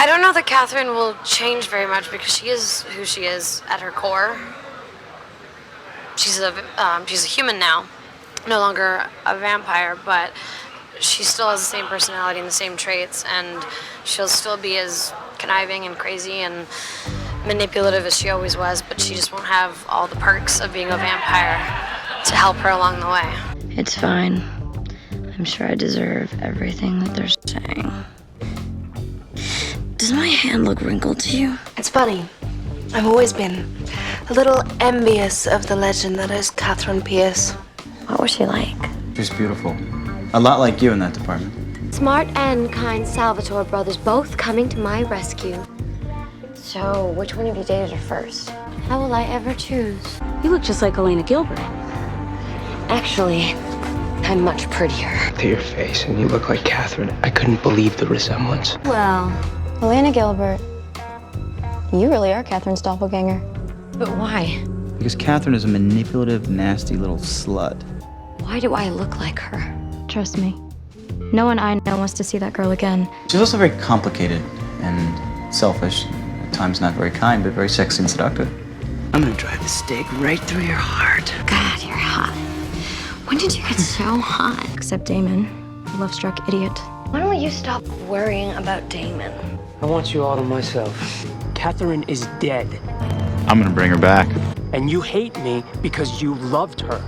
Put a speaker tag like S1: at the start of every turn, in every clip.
S1: I don't know that Katherine will change very much because she is who she is at her core. She's a human now, no longer a vampire, but she still has the same personality and the same traits, and she'll still be as conniving and crazy and manipulative as she always was, but she just won't have all the perks of being a vampire to help her along the way.
S2: It's fine. I'm sure I deserve everything that they're saying. Does my hand look wrinkled to you?
S3: It's funny. I've always been a little envious of the legend that is Katherine Pierce.
S2: What was she like?
S4: She's beautiful. A lot like you in that department.
S5: Smart and kind Salvatore brothers both coming to my rescue.
S2: So, which one of you dated her first?
S5: How will I ever choose?
S6: You look just like Elena Gilbert.
S5: Actually, I'm much prettier.
S7: Look at your face, and you look like Katherine. I couldn't believe the resemblance.
S5: Well,
S2: Elena Gilbert. You really are Katherine's doppelganger.
S5: but why?
S4: Because Katherine is a manipulative, nasty little slut.
S5: Why do I look like her?
S2: Trust me. No one I know wants to see that girl again.
S4: She's also very complicated and selfish. At times not very kind, but very sexy and seductive.
S7: I'm gonna drive the stake right through your heart.
S5: God, you're hot. When did you get so hot?
S2: Except Damon, a love-struck idiot.
S5: Why don't you stop worrying about Damon?
S7: I want you all to myself. Katherine is dead,
S4: I'm gonna bring her back.
S7: and you hate me because you loved her.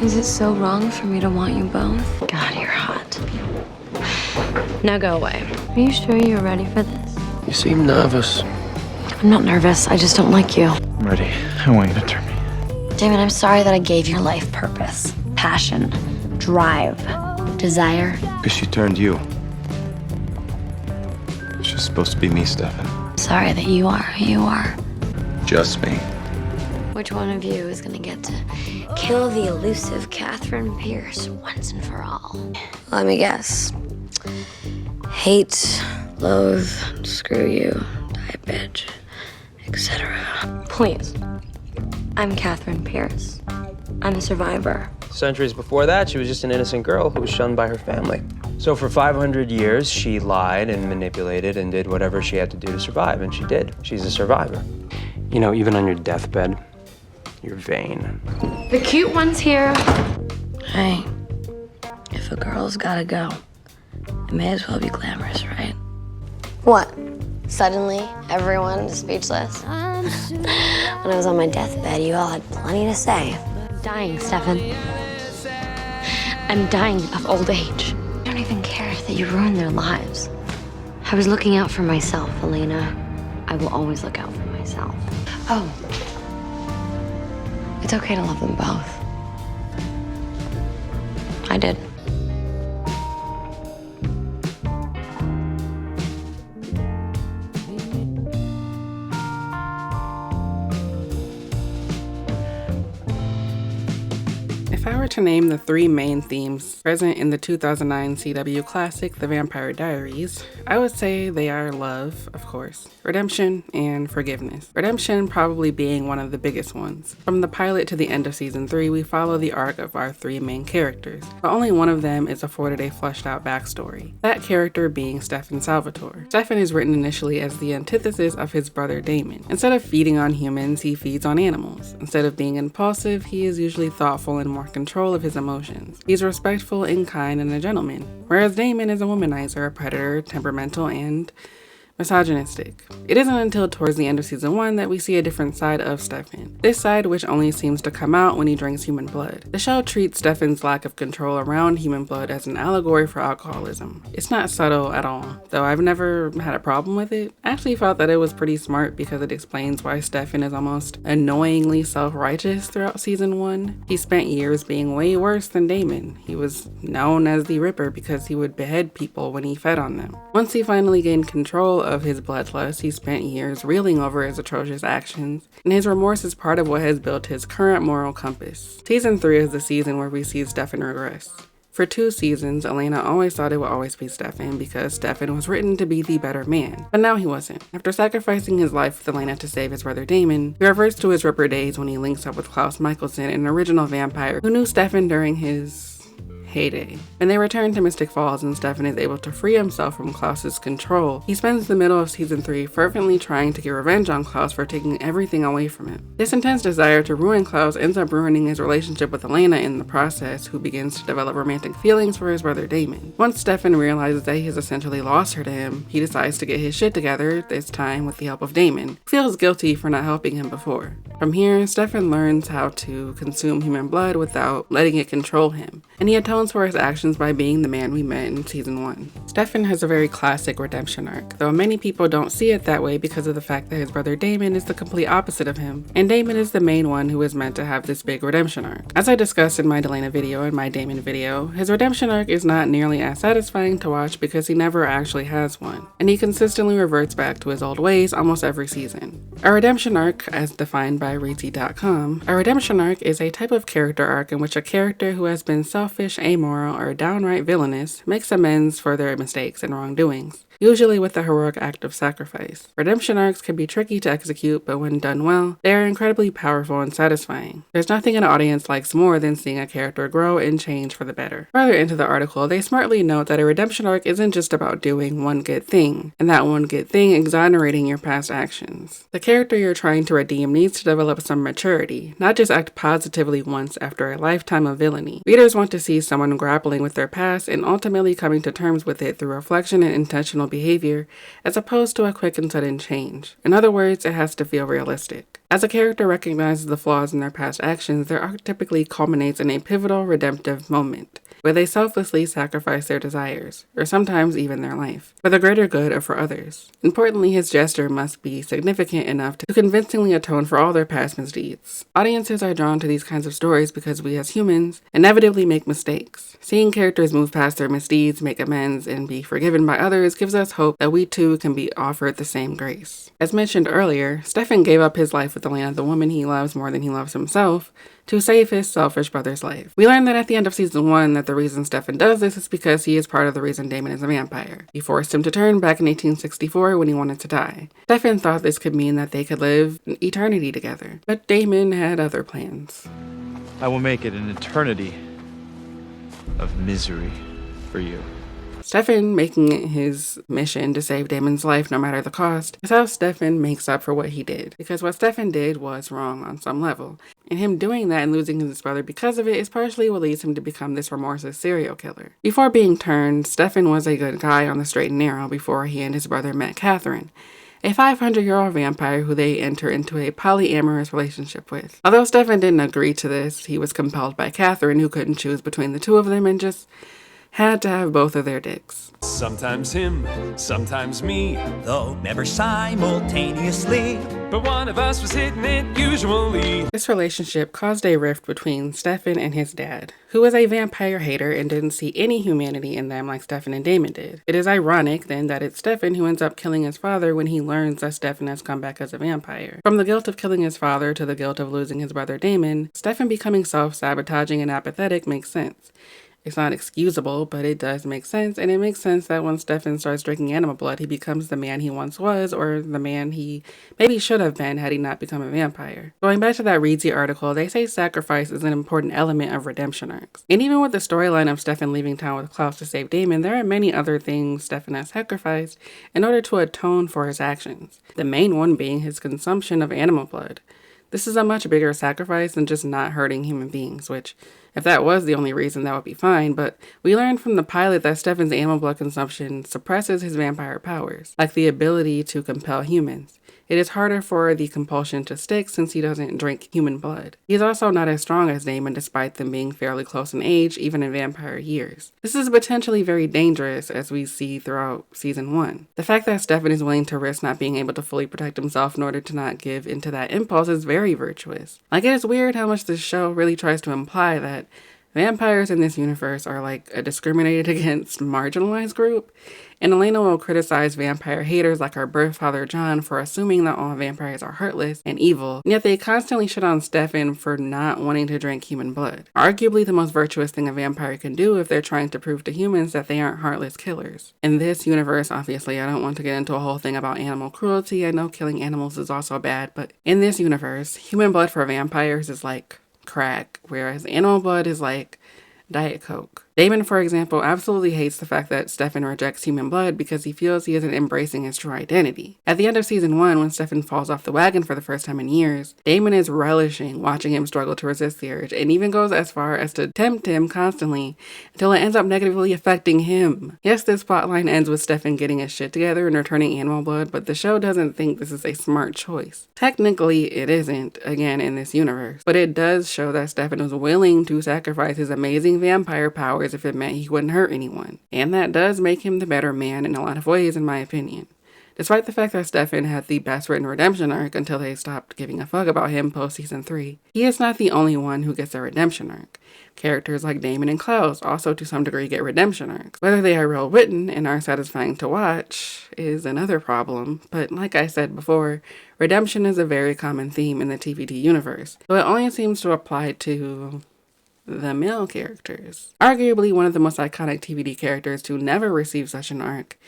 S5: Is it so wrong for me to want you both?
S2: God, you're hot.
S5: Now go away.
S2: Are you sure you're ready for this?
S7: You seem nervous.
S5: I'm not nervous. I just don't like you.
S4: I'm ready. I want you to turn me.
S5: Damon, I'm sorry that I gave your life purpose, passion, drive, desire.
S8: Because she turned you. She's supposed to be me, Stefan.
S5: Sorry that you are who you are.
S8: Just me.
S5: Which one of you is gonna get to kill the elusive Katherine Pierce once and for all? Let me guess. Hate, loathe, screw you, die bitch, etc. Please. I'm Katherine Pierce. I'm a survivor.
S7: Centuries before that, she was just an innocent girl who was shunned by her family. So for 500 years, she lied and manipulated and did whatever she had to do to survive, and she did. She's a survivor. You know, even on your deathbed, you're vain.
S5: The cute one's here.
S2: Hey, if a girl's gotta go, it may as well be glamorous, right?
S5: What? Suddenly, everyone is speechless. When I was on my deathbed, you all had plenty to say. I'm dying, Stefan. I'm dying of old age. I don't even care that you ruined their lives. I was looking out for myself, Elena. I will always look out for myself. Oh. It's okay to love them both. I did.
S9: If I were to name the three main themes present in the 2009 CW classic, The Vampire Diaries, I would say they are love, of course, redemption, and forgiveness. Redemption probably being one of the biggest ones. From the pilot to the end of season 3, we follow the arc of our three main characters, but only one of them is afforded a fleshed out backstory. That character being Stefan Salvatore. Stefan is written initially as the antithesis of his brother Damon. Instead of feeding on humans, he feeds on animals. Instead of being impulsive, he is usually thoughtful and more control of his emotions. He's respectful and kind and a gentleman, whereas Damon is a womanizer, a predator, temperamental, and misogynistic. It isn't until towards the end of season 1 that we see a different side of Stefan. This side which only seems to come out when he drinks human blood. The show treats Stefan's lack of control around human blood as an allegory for alcoholism. It's not subtle at all, though I've never had a problem with it. I actually felt that it was pretty smart because it explains why Stefan is almost annoyingly self-righteous throughout season 1. He spent years being way worse than Damon. He was known as the Ripper because he would behead people when he fed on them. Once he finally gained control of his bloodlust, he spent years reeling over his atrocious actions, and his remorse is part of what has built his current moral compass. Season 3 is the season where we see Stefan regress. For 2 seasons, Elena always thought it would always be Stefan because Stefan was written to be the better man, but now he wasn't. After sacrificing his life with Elena to save his brother Damon, he reverts to his Ripper days when he links up with Klaus Michelson, an original vampire who knew Stefan during his heyday. When they return to Mystic Falls and Stefan is able to free himself from Klaus's control, he spends the middle of season 3 fervently trying to get revenge on Klaus for taking everything away from him. This intense desire to ruin Klaus ends up ruining his relationship with Elena in the process, who begins to develop romantic feelings for his brother Damon. Once Stefan realizes that he has essentially lost her to him, he decides to get his shit together, this time with the help of Damon, who feels guilty for not helping him before. From here, Stefan learns how to consume human blood without letting it control him, and he atones for his actions by being the man we met in season 1. Stefan has a very classic redemption arc, though many people don't see it that way because of the fact that his brother Damon is the complete opposite of him, and Damon is the main one who is meant to have this big redemption arc. As I discussed in my Delena video and my Damon video, his redemption arc is not nearly as satisfying to watch because he never actually has one, and he consistently reverts back to his old ways almost every season. A redemption arc, as defined by Reezy.com, a redemption arc is a type of character arc in which a character who has been selfish, amoral, or downright villainous makes amends for their mistakes and wrongdoings, usually with a heroic act of sacrifice. Redemption arcs can be tricky to execute, but when done well, they are incredibly powerful and satisfying. There's nothing an audience likes more than seeing a character grow and change for the better. Further into the article, they smartly note that a redemption arc isn't just about doing one good thing, and that one good thing exonerating your past actions. The character you're trying to redeem needs to develop some maturity, not just act positively once after a lifetime of villainy. Readers want to see someone grappling with their past and ultimately coming to terms with it through reflection and intentional behavior, as opposed to a quick and sudden change. In other words, it has to feel realistic. As a character recognizes the flaws in their past actions, their arc typically culminates in a pivotal redemptive moment, where they selflessly sacrifice their desires, or sometimes even their life, for the greater good or for others. Importantly, his gesture must be significant enough to convincingly atone for all their past misdeeds. Audiences are drawn to these kinds of stories because we as humans inevitably make mistakes. Seeing characters move past their misdeeds, make amends, and be forgiven by others gives us hope that we too can be offered the same grace. As mentioned earlier, Stefan gave up his life with Elena, the woman he loves more than he loves himself, to save his selfish brother's life. We learned that at the end of season 1 that the reason Stefan does this is because he is part of the reason Damon is a vampire. He forced him to turn back in 1864 when he wanted to die. Stefan thought this could mean that they could live an eternity together, but Damon had other plans.
S6: I will make it an eternity of misery for you.
S9: Stefan making it his mission to save Damon's life no matter the cost is how Stefan makes up for what he did, because what Stefan did was wrong on some level, and him doing that and losing his brother because of it is partially what leads him to become this remorseless serial killer. Before being turned, Stefan was a good guy on the straight and narrow before he and his brother met Katherine, a 500-year-old vampire who they enter into a polyamorous relationship with. Although Stefan didn't agree to this, he was compelled by Katherine, who couldn't choose between the two of them and just had to have both of their dicks.
S10: Sometimes him, sometimes me,
S11: though never simultaneously.
S10: But one of us was hitting it usually.
S9: This relationship caused a rift between Stefan and his dad, who was a vampire hater and didn't see any humanity in them like Stefan and Damon did. It is ironic, then, that it's Stefan who ends up killing his father when he learns that Stefan has come back as a vampire. From the guilt of killing his father to the guilt of losing his brother Damon, Stefan becoming self-sabotaging and apathetic makes sense. It's not excusable, but it does make sense, and it makes sense that when Stefan starts drinking animal blood, he becomes the man he once was, or the man he maybe should have been had he not become a vampire. Going back to that Reezy article, they say sacrifice is an important element of redemption arcs. And even with the storyline of Stefan leaving town with Klaus to save Damon, there are many other things Stefan has sacrificed in order to atone for his actions. The main one being his consumption of animal blood. This is a much bigger sacrifice than just not hurting human beings, which, if that was the only reason, that would be fine, but we learned from the pilot that Stefan's animal blood consumption suppresses his vampire powers, like the ability to compel humans. It is harder for the compulsion to stick since he doesn't drink human blood. He is also not as strong as Damon despite them being fairly close in age, even in vampire years. This is potentially very dangerous as we see throughout season 1. The fact that Stefan is willing to risk not being able to fully protect himself in order to not give into that impulse is very virtuous. Like, it is weird how much this show really tries to imply that vampires in this universe are like a discriminated against marginalized group, and Elena will criticize vampire haters like our birth father John for assuming that all vampires are heartless and evil, and yet they constantly shit on Stefan for not wanting to drink human blood. Arguably the most virtuous thing a vampire can do if they're trying to prove to humans that they aren't heartless killers. In this universe, obviously, I don't want to get into a whole thing about animal cruelty. I know killing animals is also bad, but in this universe, human blood for vampires is like crack, whereas animal blood is like Diet Coke. Damon, for example, absolutely hates the fact that Stefan rejects human blood because he feels he isn't embracing his true identity. At the end of season 1, when Stefan falls off the wagon for the first time in years, Damon is relishing watching him struggle to resist the urge, and even goes as far as to tempt him constantly until it ends up negatively affecting him. Yes, this plotline ends with Stefan getting his shit together and returning animal blood, but the show doesn't think this is a smart choice. Technically, it isn't, again, in this universe, but it does show that Stefan was willing to sacrifice his amazing vampire powers if it meant he wouldn't hurt anyone. And that does make him the better man in a lot of ways, in my opinion. Despite the fact that Stefan had the best written redemption arc until they stopped giving a fuck about him post season 3, he is not the only one who gets a redemption arc. Characters like Damon and Klaus also to some degree get redemption arcs. Whether they are well written and are satisfying to watch is another problem, but like I said before, redemption is a very common theme in the TVD universe, though it only seems to apply to the male characters. Arguably one of the most iconic TVD characters to never receive such an arc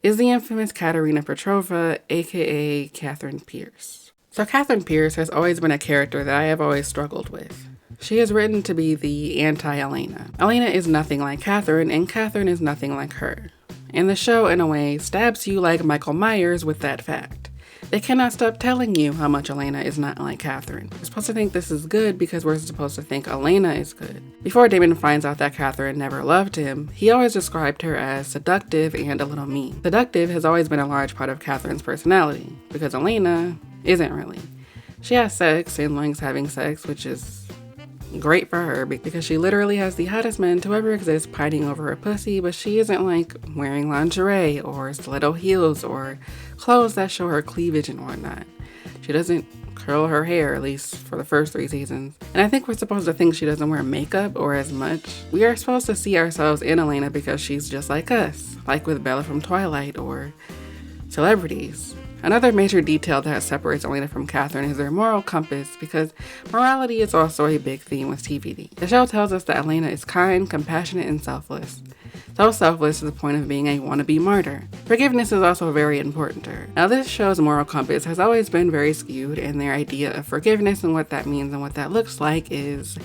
S9: is the infamous Katerina Petrova, aka Katherine Pierce. So Katherine Pierce has always been a character that I have always struggled with. She is written to be the anti-Elena. Elena is nothing like Katherine, and Katherine is nothing like her. And the show, in a way, stabs you like Michael Myers with that fact. They cannot stop telling you how much Elena is not like Katherine. We're supposed to think this is good because we're supposed to think Elena is good. Before Damon finds out that Katherine never loved him, he always described her as seductive and a little mean. Seductive has always been a large part of Katherine's personality, because Elena isn't really. She has sex and likes having sex, which is great for her because she literally has the hottest men to ever exist pining over her pussy, but she isn't like wearing lingerie or stiletto heels or clothes that show her cleavage and whatnot. She doesn't curl her hair, at least for the first 3 seasons. And I think we're supposed to think she doesn't wear makeup or as much. We are supposed to see ourselves in Elena because she's just like us, like with Bella from Twilight or celebrities. Another major detail that separates Elena from Katherine is their moral compass, because morality is also a big theme with TVD. The show tells us that Elena is kind, compassionate, and selfless. So selfless to the point of being a wannabe martyr. Forgiveness is also very important to her. Now this show's moral compass has always been very skewed, and their idea of forgiveness and what that means and what that looks like is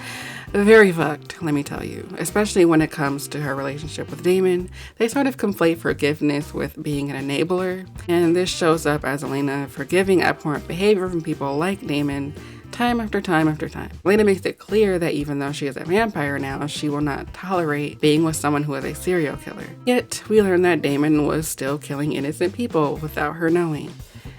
S9: very fucked, let me tell you. Especially when it comes to her relationship with Damon. They sort of conflate forgiveness with being an enabler, and this shows up as Elena forgiving abhorrent behavior from people like Damon time after time after time. Elena makes it clear that even though she is a vampire now, she will not tolerate being with someone who is a serial killer. Yet, we learn that Damon was still killing innocent people without her knowing.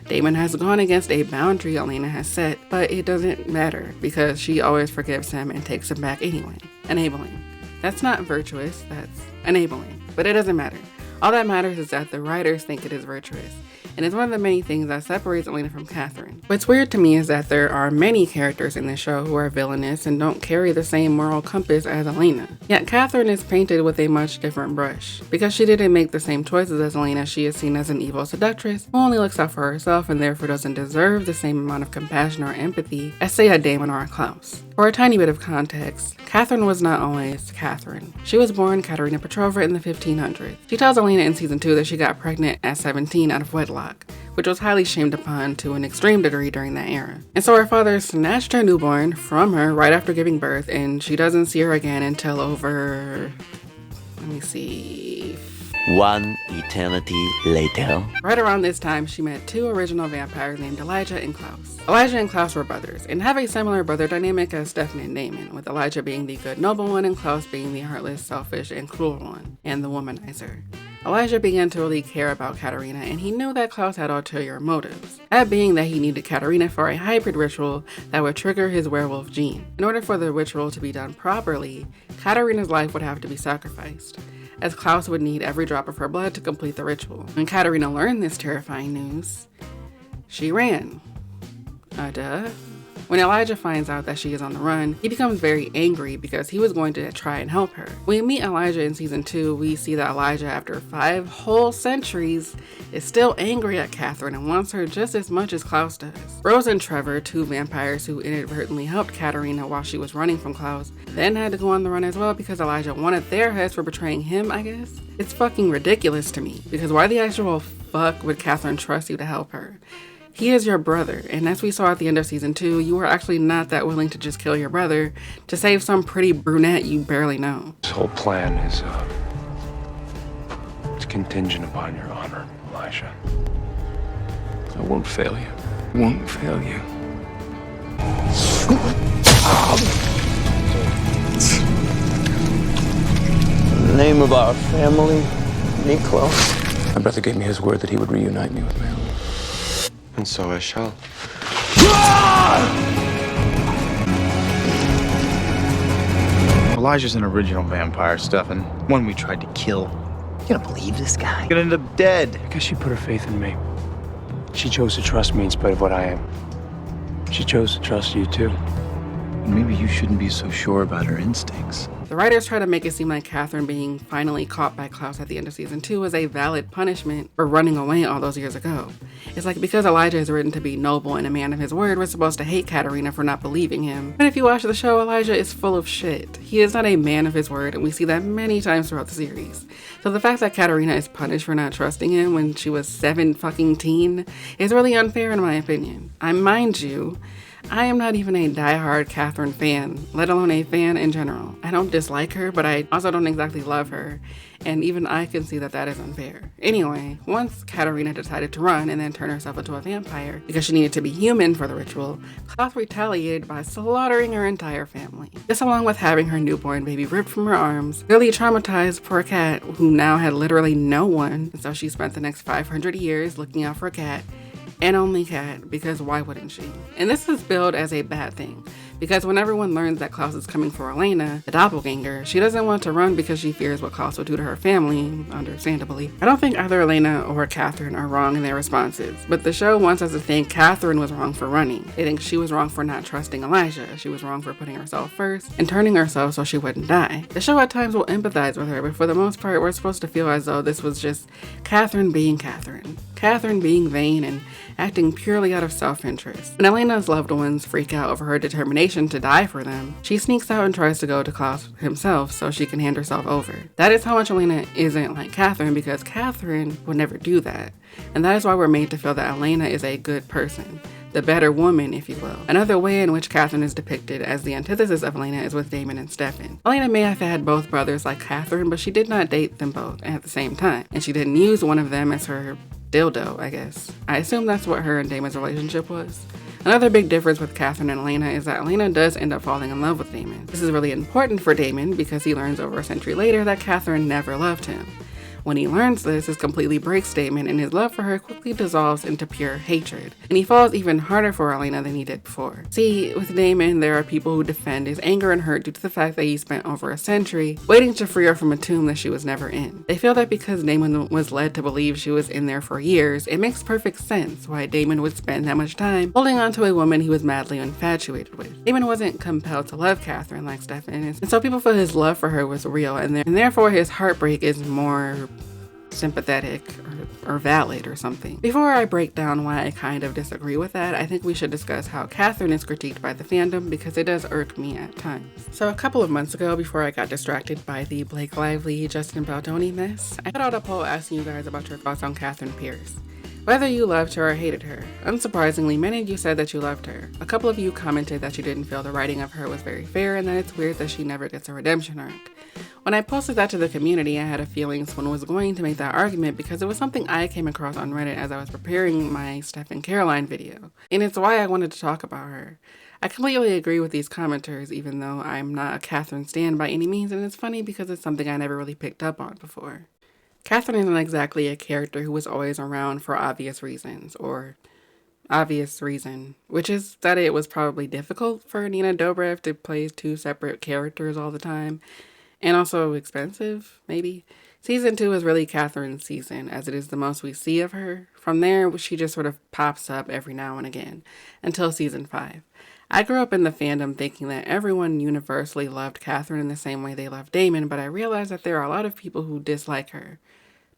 S9: Damon has gone against a boundary Elena has set, but it doesn't matter because she always forgives him and takes him back anyway. Enabling. That's not virtuous, that's enabling. But it doesn't matter. All that matters is that the writers think it is virtuous. And it's one of the many things that separates Elena from Katherine. What's weird to me is that there are many characters in this show who are villainous and don't carry the same moral compass as Elena. Yet Katherine is painted with a much different brush. Because she didn't make the same choices as Elena, she is seen as an evil seductress who only looks out for herself and therefore doesn't deserve the same amount of compassion or empathy as, say, a Damon or a Klaus. For a tiny bit of context, Katherine was not always Katherine. She was born Katerina Petrova in the 1500s. She tells Elena in season 2 that she got pregnant at 17 out of wedlock, which was highly shamed upon to an extreme degree during that era. And so her father snatched her newborn from her right after giving birth, and she doesn't see her again until over, let me see,
S12: one eternity later.
S9: Right around this time, she met 2 original vampires named Elijah and Klaus. Elijah and Klaus were brothers, and have a similar brother dynamic as Stefan and Damon, with Elijah being the good noble one and Klaus being the heartless, selfish, and cruel one, and the womanizer. Elijah began to really care about Katerina, and he knew that Klaus had ulterior motives. That being that he needed Katerina for a hybrid ritual that would trigger his werewolf gene. In order for the ritual to be done properly, Katerina's life would have to be sacrificed, as Klaus would need every drop of her blood to complete the ritual. When Katerina learned this terrifying news, she ran. Duh. When Elijah finds out that she is on the run, he becomes very angry because he was going to try and help her. When we meet Elijah in season 2, we see that Elijah, after 5 whole centuries, is still angry at Katherine and wants her just as much as Klaus does. Rose and Trevor, 2 vampires who inadvertently helped Katerina while she was running from Klaus, then had to go on the run as well because Elijah wanted their heads for betraying him, I guess? It's fucking ridiculous to me, because why the actual fuck would Katherine trust you to help her? He is your brother, and as we saw at the end of season 2, you were actually not that willing to just kill your brother to save some pretty brunette you barely know.
S7: This whole plan is, it's contingent upon your honor, Elijah. I won't fail you. I won't fail you.
S12: In the name of our family, Nico.
S7: My brother gave me his word that he would reunite me with Mel.
S8: And so I shall.
S6: Elijah's an original vampire, Stefan. One we tried to kill.
S12: You don't believe this guy?
S6: He's gonna end up dead.
S7: Because she put her faith in me. She chose to trust me in spite of what I am. She chose to trust you, too.
S4: Maybe you shouldn't be so sure about her instincts.
S9: The writers try to make it seem like Katherine being finally caught by Klaus at the end of season 2 was a valid punishment for running away all those years ago. It's like because Elijah is written to be noble and a man of his word, we're supposed to hate Katerina for not believing him. But if you watch the show, Elijah is full of shit. He is not a man of his word, and we see that many times throughout the series. So the fact that Katerina is punished for not trusting him when she was 17 is really unfair in my opinion. Mind you, I am not even a diehard Katherine fan, let alone a fan in general. I don't dislike her, but I also don't exactly love her, and even I can see that that is unfair. Anyway, once Katerina decided to run and then turn herself into a vampire because she needed to be human for the ritual, Klaus retaliated by slaughtering her entire family. This, along with having her newborn baby ripped from her arms, really traumatized poor Kat, who now had literally no one, and so she spent the next 500 years looking out for Kat, and only Kat, because why wouldn't she? And this is billed as a bad thing, because when everyone learns that Klaus is coming for Elena, the doppelganger, she doesn't want to run because she fears what Klaus will do to her family, understandably. I don't think either Elena or Katherine are wrong in their responses, but the show wants us to think Katherine was wrong for running. They think she was wrong for not trusting Elijah, she was wrong for putting herself first, and turning herself so she wouldn't die. The show at times will empathize with her, but for the most part, we're supposed to feel as though this was just Katherine being Katherine. Katherine being vain and acting purely out of self-interest. When Elena's loved ones freak out over her determination to die for them, she sneaks out and tries to go to Klaus himself so she can hand herself over. That is how much Elena isn't like Katherine, because Katherine would never do that. And that is why we're made to feel that Elena is a good person. The better woman, if you will. Another way in which Katherine is depicted as the antithesis of Elena is with Damon and Stefan. Elena may have had both brothers like Katherine, but she did not date them both at the same time. And she didn't use one of them as her dildo, I guess. I assume that's what her and Damon's relationship was. Another big difference with Katherine and Elena is that Elena does end up falling in love with Damon. This is really important for Damon because he learns over a century later that Katherine never loved him. When he learns this, it completely breaks Damon, and his love for her quickly dissolves into pure hatred. And he falls even harder for Elena than he did before. See, with Damon, there are people who defend his anger and hurt due to the fact that he spent over a century waiting to free her from a tomb that she was never in. They feel that because Damon was led to believe she was in there for years, it makes perfect sense why Damon would spend that much time holding on to a woman he was madly infatuated with. Damon wasn't compelled to love Katherine like Stefan is, and so people feel his love for her was real, and therefore his heartbreak is more sympathetic or valid or something. Before I break down why I kind of disagree with that, I think we should discuss how Katherine is critiqued by the fandom, because it does irk me at times. So a couple of months ago, before I got distracted by the Blake Lively, Justin Baldoni mess, I put out a poll asking you guys about your thoughts on Katherine Pierce. Whether you loved her or hated her. Unsurprisingly, many of you said that you loved her. A couple of you commented that you didn't feel the writing of her was very fair and that it's weird that she never gets a redemption arc. When I posted that to the community, I had a feeling someone was going to make that argument because it was something I came across on Reddit as I was preparing my Steph and Caroline video, and it's why I wanted to talk about her. I completely agree with these commenters, even though I'm not a Katherine stan by any means, and it's funny because it's something I never really picked up on before. Katherine isn't exactly a character who was always around for obvious reasons, or obvious reason, which is that it was probably difficult for Nina Dobrev to play two separate characters all the time, and also expensive, maybe. Season 2 is really Katherine's season, as it is the most we see of her. From there, she just sort of pops up every now and again, until season 5. I grew up in the fandom thinking that everyone universally loved Katherine in the same way they loved Damon, but I realized that there are a lot of people who dislike her.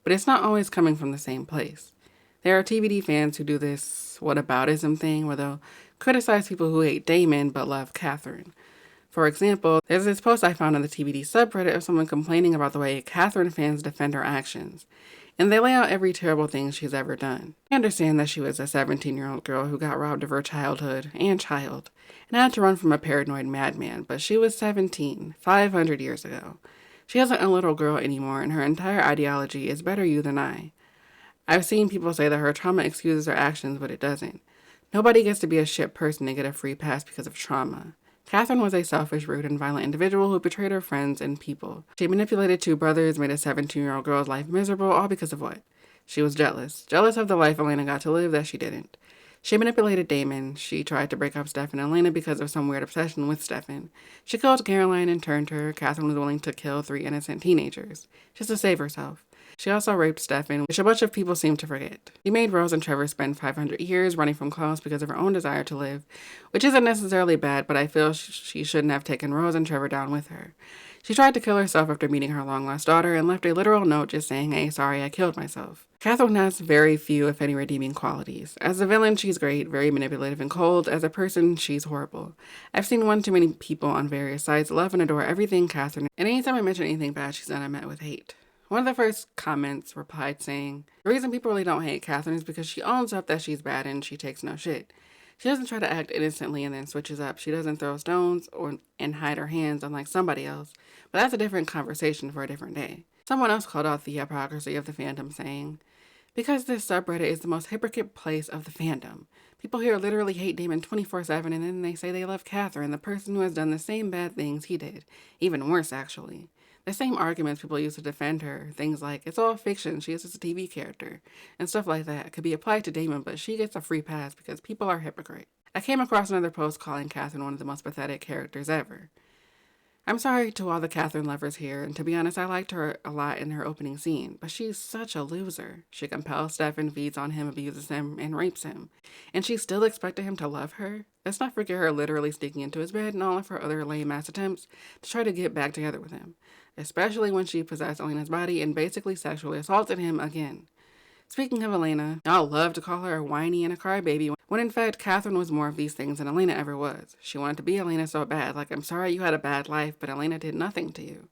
S9: But it's not always coming from the same place. There are TBD fans who do this whataboutism thing, where they'll criticize people who hate Damon but love Katherine. For example, there's this post I found on the TBD subreddit of someone complaining about the way Katherine fans defend her actions. and they lay out every terrible thing she's ever done. I understand that she was a 17-year-old girl who got robbed of her childhood and child, and had to run from a paranoid madman, but she was 17, 500 years ago. She isn't a little girl anymore, and her entire ideology is better you than I. I've seen people say that her trauma excuses her actions, but it doesn't. Nobody gets to be a shit person and get a free pass because of trauma. Katherine was a selfish, rude, and violent individual who betrayed her friends and people. She manipulated 2 brothers, made a 17-year-old girl's life miserable, all because of what? She was jealous. Jealous of the life Elena got to live that she didn't. She manipulated Damon. She tried to break up Stefan and Elena because of some weird obsession with Stefan. She killed Caroline and turned her. Katherine was willing to kill 3 innocent teenagers, just to save herself. She also raped Stefan, which a bunch of people seem to forget. She made Rose and Trevor spend 500 years running from Klaus because of her own desire to live, which isn't necessarily bad, but I feel she shouldn't have taken Rose and Trevor down with her. She tried to kill herself after meeting her long-lost daughter and left a literal note just saying, "Hey, sorry, I killed myself." Katherine has very few, if any, redeeming qualities. As a villain, she's great, very manipulative and cold. As a person, she's horrible. I've seen one too many people on various sites love and adore everything Katherine, and anytime I mention anything bad she's done, I'm met with hate. One of the first comments replied saying, "The reason people really don't hate Katherine is because she owns up that she's bad and she takes no shit. She doesn't try to act innocently and then switches up. She doesn't throw stones and hide her hands unlike somebody else. But that's a different conversation for a different day." Someone else called out the hypocrisy of the fandom saying, "Because this subreddit is the most hypocrite place of the fandom. People here literally hate Damon 24/7 and then they say they love Katherine, the person who has done the same bad things he did. Even worse, actually. The same arguments people use to defend her, things like, it's all fiction, she is just a TV character, and stuff like that, could be applied to Damon, but she gets a free pass because people are hypocrites." I came across another post calling Katherine one of the most pathetic characters ever. I'm sorry to all the Katherine lovers here, and to be honest, I liked her a lot in her opening scene, but she's such a loser. She compels Stefan, feeds on him, abuses him, and rapes him. And she still expected him to love her? Let's not forget her literally sneaking into his bed and all of her other lame-ass attempts to try to get back together with him. Especially when she possessed Elena's body and basically sexually assaulted him again. Speaking of Elena, y'all love to call her a whiny and a crybaby, when in fact Katherine was more of these things than Elena ever was. She wanted to be Elena so bad, like, I'm sorry you had a bad life, but Elena did nothing to you.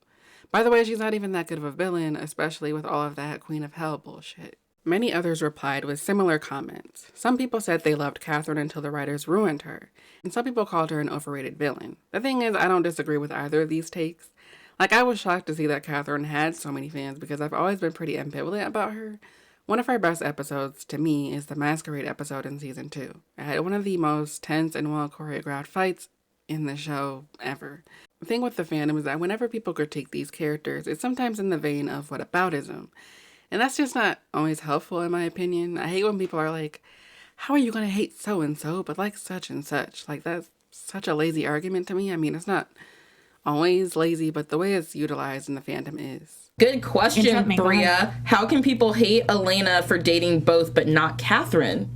S9: By the way, she's not even that good of a villain, especially with all of that Queen of Hell bullshit. Many others replied with similar comments. Some people said they loved Katherine until the writers ruined her, and some people called her an overrated villain. The thing is, I don't disagree with either of these takes. Like, I was shocked to see that Katherine had so many fans because I've always been pretty ambivalent about her. One of her best episodes, to me, is the Masquerade episode in Season 2. It had one of the most tense and well-choreographed fights in the show ever. The thing with the fandom is that whenever people critique these characters, it's sometimes in the vein of whataboutism. And that's just not always helpful, in my opinion. I hate when people are like, how are you going to hate so-and-so, but like such and such? Like, that's such a lazy argument to me. I mean, it's not always lazy, but the way it's utilized in the fandom is.
S13: Good question, Bria. How can people hate Elena for dating both but not Katherine?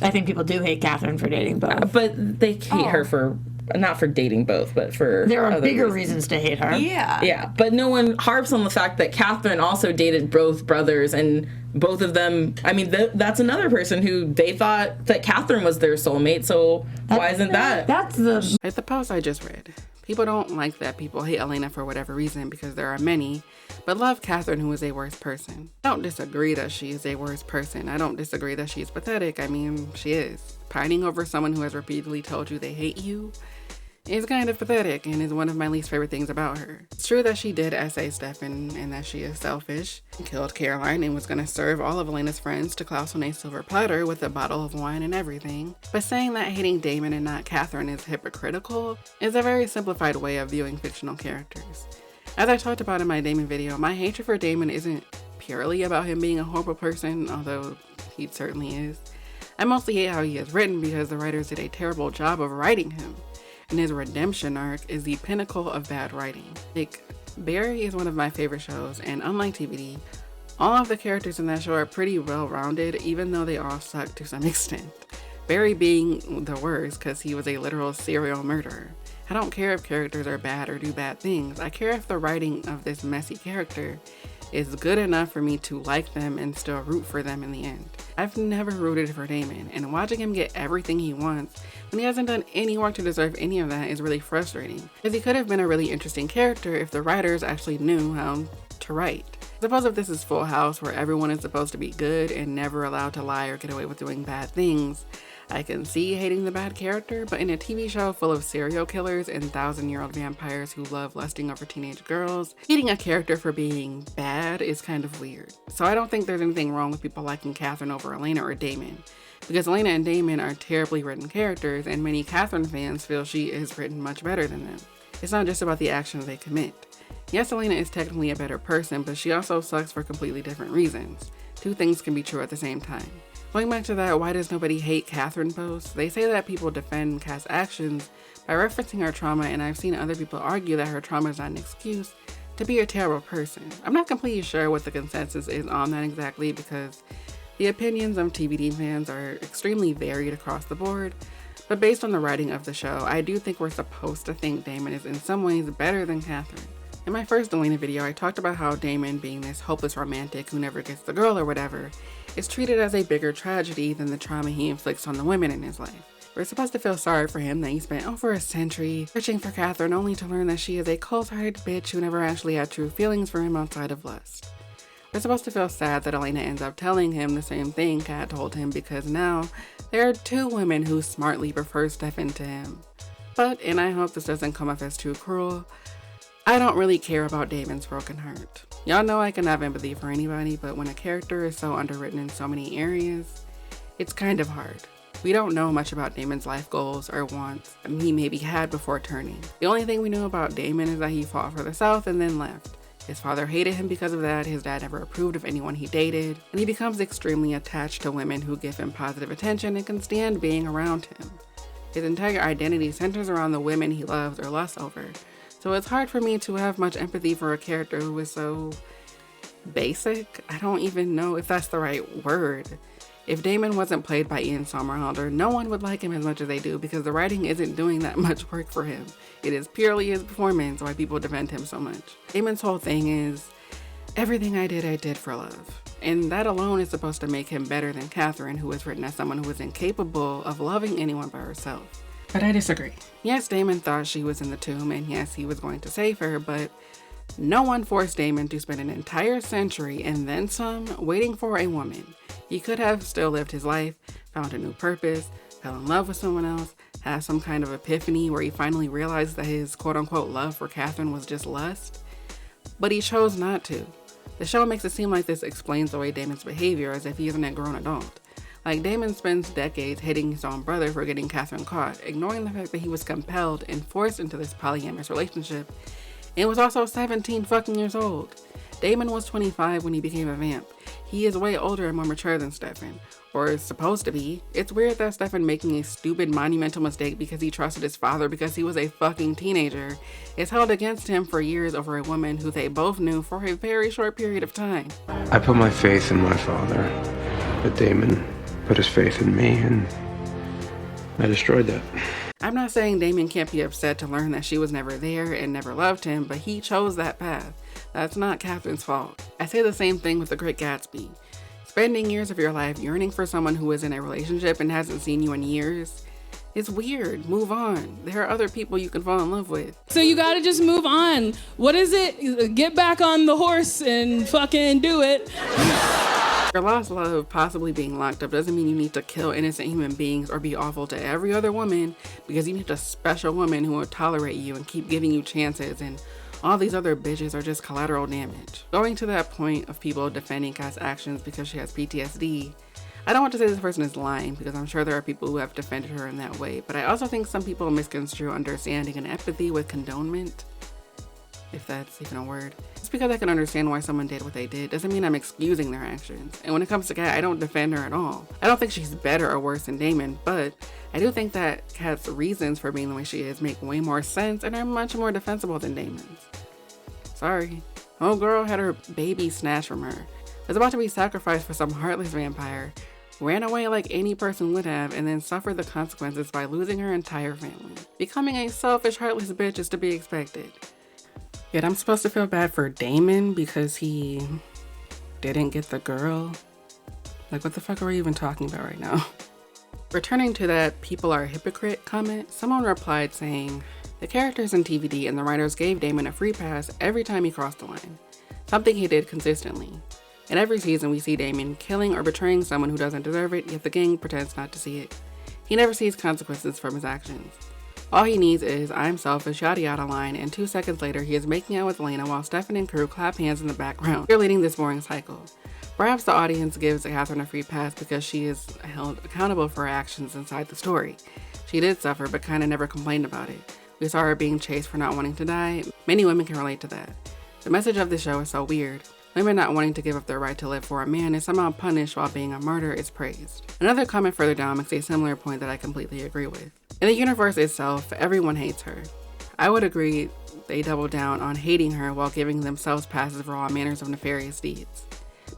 S14: I think people do hate Katherine for dating both.
S13: But they hate her for, not for dating both, but for
S14: there are
S13: other
S14: bigger
S13: reasons
S14: to hate her.
S13: Yeah, but no one harps on the fact that Katherine also dated both brothers, and both of them, I mean, that's another person who they thought that Katherine was their soulmate, so why isn't that?
S14: That's the...
S9: At the post I just read, people don't like that people hate Elena for whatever reason, because there are many, but love Katherine, who is a worse person. I don't disagree that she is a worse person. I don't disagree that she's pathetic. I mean, she is. Pining over someone who has repeatedly told you they hate you is kind of pathetic and is one of my least favorite things about her. It's true that she did essay Stefan and that she is selfish, killed Caroline, and was going to serve all of Elena's friends to Klaus on a silver platter with a bottle of wine and everything. But saying that hating Damon and not Katherine is hypocritical is a very simplified way of viewing fictional characters. As I talked about in my Damon video, my hatred for Damon isn't purely about him being a horrible person, although he certainly is. I mostly hate how he is written because the writers did a terrible job of writing him, and his redemption arc is the pinnacle of bad writing. Like, Barry is one of my favorite shows, and unlike TVD, all of the characters in that show are pretty well-rounded, even though they all suck to some extent. Barry being the worst because he was a literal serial murderer. I don't care if characters are bad or do bad things. I care if the writing of this messy character is good enough for me to like them and still root for them in the end. I've never rooted for Damon, and watching him get everything he wants when he hasn't done any work to deserve any of that is really frustrating, because he could have been a really interesting character if the writers actually knew how to write. Suppose if this is Full House, where everyone is supposed to be good and never allowed to lie or get away with doing bad things, I can see hating the bad character, but in a TV show full of serial killers and 1,000-year-old vampires who love lusting over teenage girls, hating a character for being bad is kind of weird. So I don't think there's anything wrong with people liking Katherine over Elena or Damon, because Elena and Damon are terribly written characters, and many Katherine fans feel she is written much better than them. It's not just about the actions they commit. Yes, Elena is technically a better person, but she also sucks for completely different reasons. Two things can be true at the same time. Going back to that why does nobody hate Katherine post, they say that people defend Kat's actions by referencing her trauma, and I've seen other people argue that her trauma is not an excuse to be a terrible person. I'm not completely sure what the consensus is on that exactly, because the opinions of TVD fans are extremely varied across the board, but based on the writing of the show, I do think we're supposed to think Damon is in some ways better than Katherine. In my first Elena video, I talked about how Damon, being this hopeless romantic who never gets the girl or whatever, is treated as a bigger tragedy than the trauma he inflicts on the women in his life. We're supposed to feel sorry for him that he spent over a century searching for Katherine only to learn that she is a cold-hearted bitch who never actually had true feelings for him outside of lust. We're supposed to feel sad that Elena ends up telling him the same thing Kat told him, because now there are two women who smartly prefer Stefan to him. But, and I hope this doesn't come off as too cruel, I don't really care about Damon's broken heart. Y'all know I can have empathy for anybody, but when a character is so underwritten in so many areas, it's kind of hard. We don't know much about Damon's life goals or wants he maybe had before turning. The only thing we know about Damon is that he fought for the South and then left. His father hated him because of that, his dad never approved of anyone he dated, and he becomes extremely attached to women who give him positive attention and can stand being around him. His entire identity centers around the women he loves or lusts over. So it's hard for me to have much empathy for a character who is so basic. I don't even know if that's the right word. If Damon wasn't played by Ian Somerhalder, no one would like him as much as they do, because the writing isn't doing that much work for him. It is purely his performance why people defend him so much. Damon's whole thing is, everything I did for love. And that alone is supposed to make him better than Katherine, who is written as someone who is incapable of loving anyone by herself. But I disagree. Yes, Damon thought she was in the tomb, and yes, he was going to save her, but no one forced Damon to spend an entire century and then some waiting for a woman. He could have still lived his life, found a new purpose, fell in love with someone else, had some kind of epiphany where he finally realized that his quote-unquote love for Katherine was just lust. But he chose not to. The show makes it seem like this explains away Damon's behavior as if he isn't a grown adult. Like, Damon spends decades hating his own brother for getting Katherine caught, ignoring the fact that he was compelled and forced into this polyamorous relationship, and was also 17 fucking years old. Damon was 25 when he became a vamp. He is way older and more mature than Stefan, or is supposed to be. It's weird that Stefan making a stupid monumental mistake because he trusted his father because he was a fucking teenager is held against him for years over a woman who they both knew for a very short period of time.
S8: I put my faith in my father, but Damon put his faith in me, and I destroyed that.
S9: I'm not saying Damon can't be upset to learn that she was never there and never loved him, but he chose that path. That's not Katherine's fault. I say the same thing with The Great Gatsby. Spending years of your life yearning for someone who is in a relationship and hasn't seen you in years, it's weird. Move on. There are other people you can fall in love with.
S15: So you gotta just move on. What is it? Get back on the horse and fucking do it.
S9: Your lost love possibly being locked up doesn't mean you need to kill innocent human beings or be awful to every other woman because you need a special woman who will tolerate you and keep giving you chances, and all these other bitches are just collateral damage. Going to that point of people defending Kat's actions because she has PTSD, I don't want to say this person is lying because I'm sure there are people who have defended her in that way, but I also think some people misconstrue understanding and empathy with condonement, if that's even a word. Just because I can understand why someone did what they did doesn't mean I'm excusing their actions. And when it comes to Kat, I don't defend her at all. I don't think she's better or worse than Damon, but I do think that Kat's reasons for being the way she is make way more sense and are much more defensible than Damon's. Sorry. Old girl had her baby snatched from her, was about to be sacrificed for some heartless vampire, ran away like any person would have, and then suffered the consequences by losing her entire family. Becoming a selfish, heartless bitch is to be expected. Yet I'm supposed to feel bad for Damon because he didn't get the girl? Like, what the fuck are we even talking about right now? Returning to that people are hypocrite comment, someone replied saying, the characters in TVD and the writers gave Damon a free pass every time he crossed the line. something he did consistently. In every season, we see Damon killing or betraying someone who doesn't deserve it, yet the gang pretends not to see it. He never sees consequences from his actions. All he needs is, "I'm selfish, yada yada" line, and 2 seconds later he is making out with Elena while Stefan and crew clap hands in the background, cheerleading this boring cycle. Perhaps the audience gives Katherine a free pass because she is held accountable for her actions inside the story. She did suffer, but kinda never complained about it. We saw her being chased for not wanting to die. Many women can relate to that. The message of this show is so weird. Women not wanting to give up their right to live for a man is somehow punished while being a martyr is praised. Another comment further down makes a similar point that I completely agree with. In the universe itself, everyone hates her. I would agree they double down on hating her while giving themselves passes for all manners of nefarious deeds.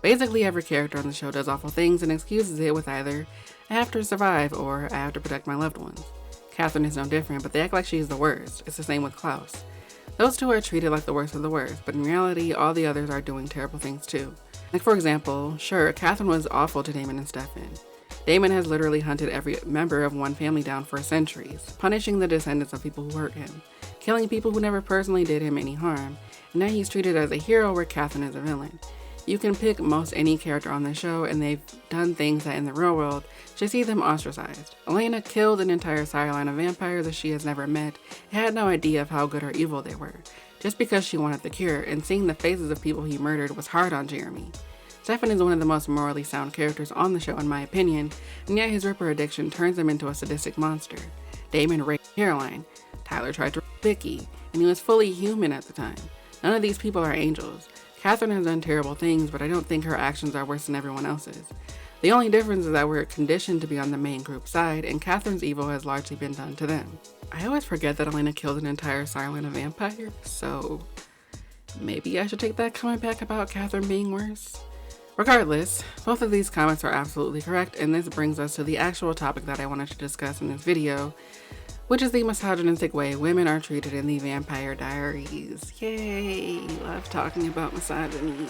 S9: Basically, every character on the show does awful things and excuses it with either "I have to survive" or "I have to protect my loved ones." Katherine is no different, but they act like she's the worst. It's the same with Klaus. Those two are treated like the worst of the worst, but in reality, all the others are doing terrible things too. Like for example, sure, Katherine was awful to Damon and Stefan. Damon has literally hunted every member of one family down for centuries, punishing the descendants of people who hurt him, killing people who never personally did him any harm, and now he's treated as a hero where Katherine is a villain. You can pick most any character on the show and they've done things that in the real world should see them ostracized. Elena killed an entire sideline of vampires that she has never met and had no idea of how good or evil they were, just because she wanted the cure, and seeing the faces of people he murdered was hard on Jeremy. Stefan is one of the most morally sound characters on the show in my opinion, and yet his Ripper addiction turns him into a sadistic monster. Damon raped Caroline, Tyler tried to rape Vicky, and he was fully human at the time. None of these people are angels. Katherine has done terrible things, but I don't think her actions are worse than everyone else's. The only difference is that we're conditioned to be on the main group side, and Katherine's evil has largely been done to them. I always forget that Elena killed an entire silent vampire, so maybe I should take that comment back about Katherine being worse. Regardless, both of these comments are absolutely correct, and this brings us to the actual topic that I wanted to discuss in this video, which is the misogynistic way women are treated in the Vampire Diaries. Yay, love talking about misogyny.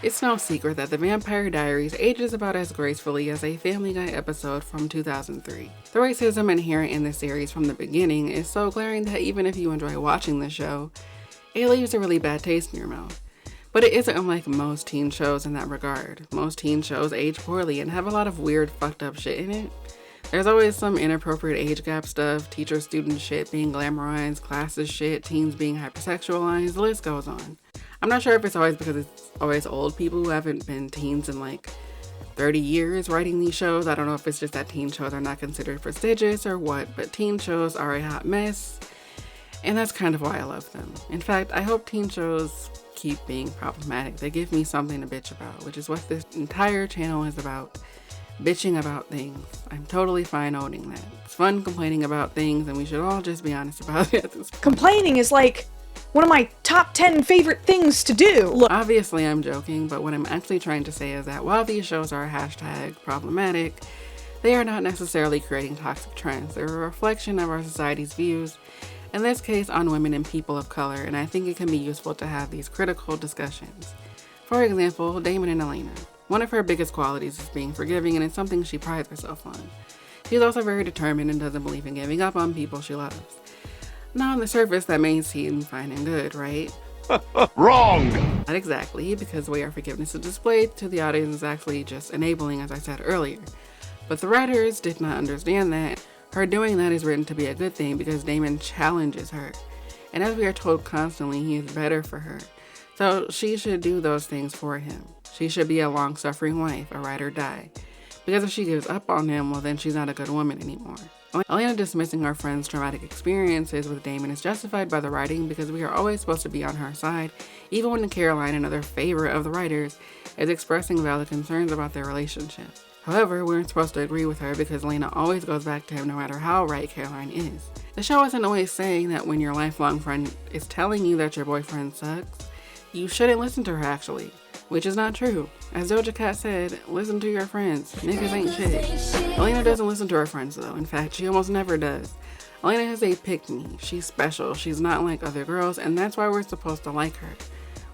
S9: It's no secret that the Vampire Diaries ages about as gracefully as a Family Guy episode from 2003. The racism inherent in the series from the beginning is so glaring that even if you enjoy watching the show, it leaves a really bad taste in your mouth. But it isn't unlike most teen shows in that regard. Most teen shows age poorly and have a lot of weird, fucked up shit in it. There's always some inappropriate age gap stuff, teacher-student shit being glamorized, classes shit, teens being hypersexualized, the list goes on. I'm not sure if it's always because it's always old people who haven't been teens in like 30 years writing these shows. I don't know if it's just that teen shows are not considered prestigious or what, but teen shows are a hot mess, and that's kind of why I love them. In fact, I hope teen shows keep being problematic. They give me something to bitch about, which is what this entire channel is about. Bitching about things. I'm totally fine owning that. It's fun complaining about things, and we should all just be honest about it at this point.
S16: Complaining is like one of my top 10 favorite things to do.
S9: Look, obviously I'm joking, but what I'm actually trying to say is that while these shows are hashtag problematic, they are not necessarily creating toxic trends. They're a reflection of our society's views, in this case on women and people of color, and I think it can be useful to have these critical discussions. For example, Damon and Elena. One of her biggest qualities is being forgiving, and it's something she prides herself on. She's also very determined and doesn't believe in giving up on people she loves. Now, on the surface, that may seem fine and good, right?
S17: Wrong!
S9: Not exactly, because the way our forgiveness is displayed to the audience is actually just enabling, as I said earlier. But the writers did not understand that. Her doing that is written to be a good thing because Damon challenges her. And as we are told constantly, he is better for her. So she should do those things for him. She should be a long-suffering wife, a ride or die. Because if she gives up on him, well then she's not a good woman anymore. Elena dismissing her friend's traumatic experiences with Damon is justified by the writing because we are always supposed to be on her side, even when Caroline, another favorite of the writers, is expressing valid concerns about their relationship. However, we aren't supposed to agree with her because Elena always goes back to him no matter how right Caroline is. The show isn't always saying that when your lifelong friend is telling you that your boyfriend sucks, you shouldn't listen to her actually, which is not true. As Doja Cat said, listen to your friends. Niggas ain't shit. Elena doesn't listen to her friends though. In fact, she almost never does. Elena has a pick-me. She's special. She's not like other girls, and that's why we're supposed to like her.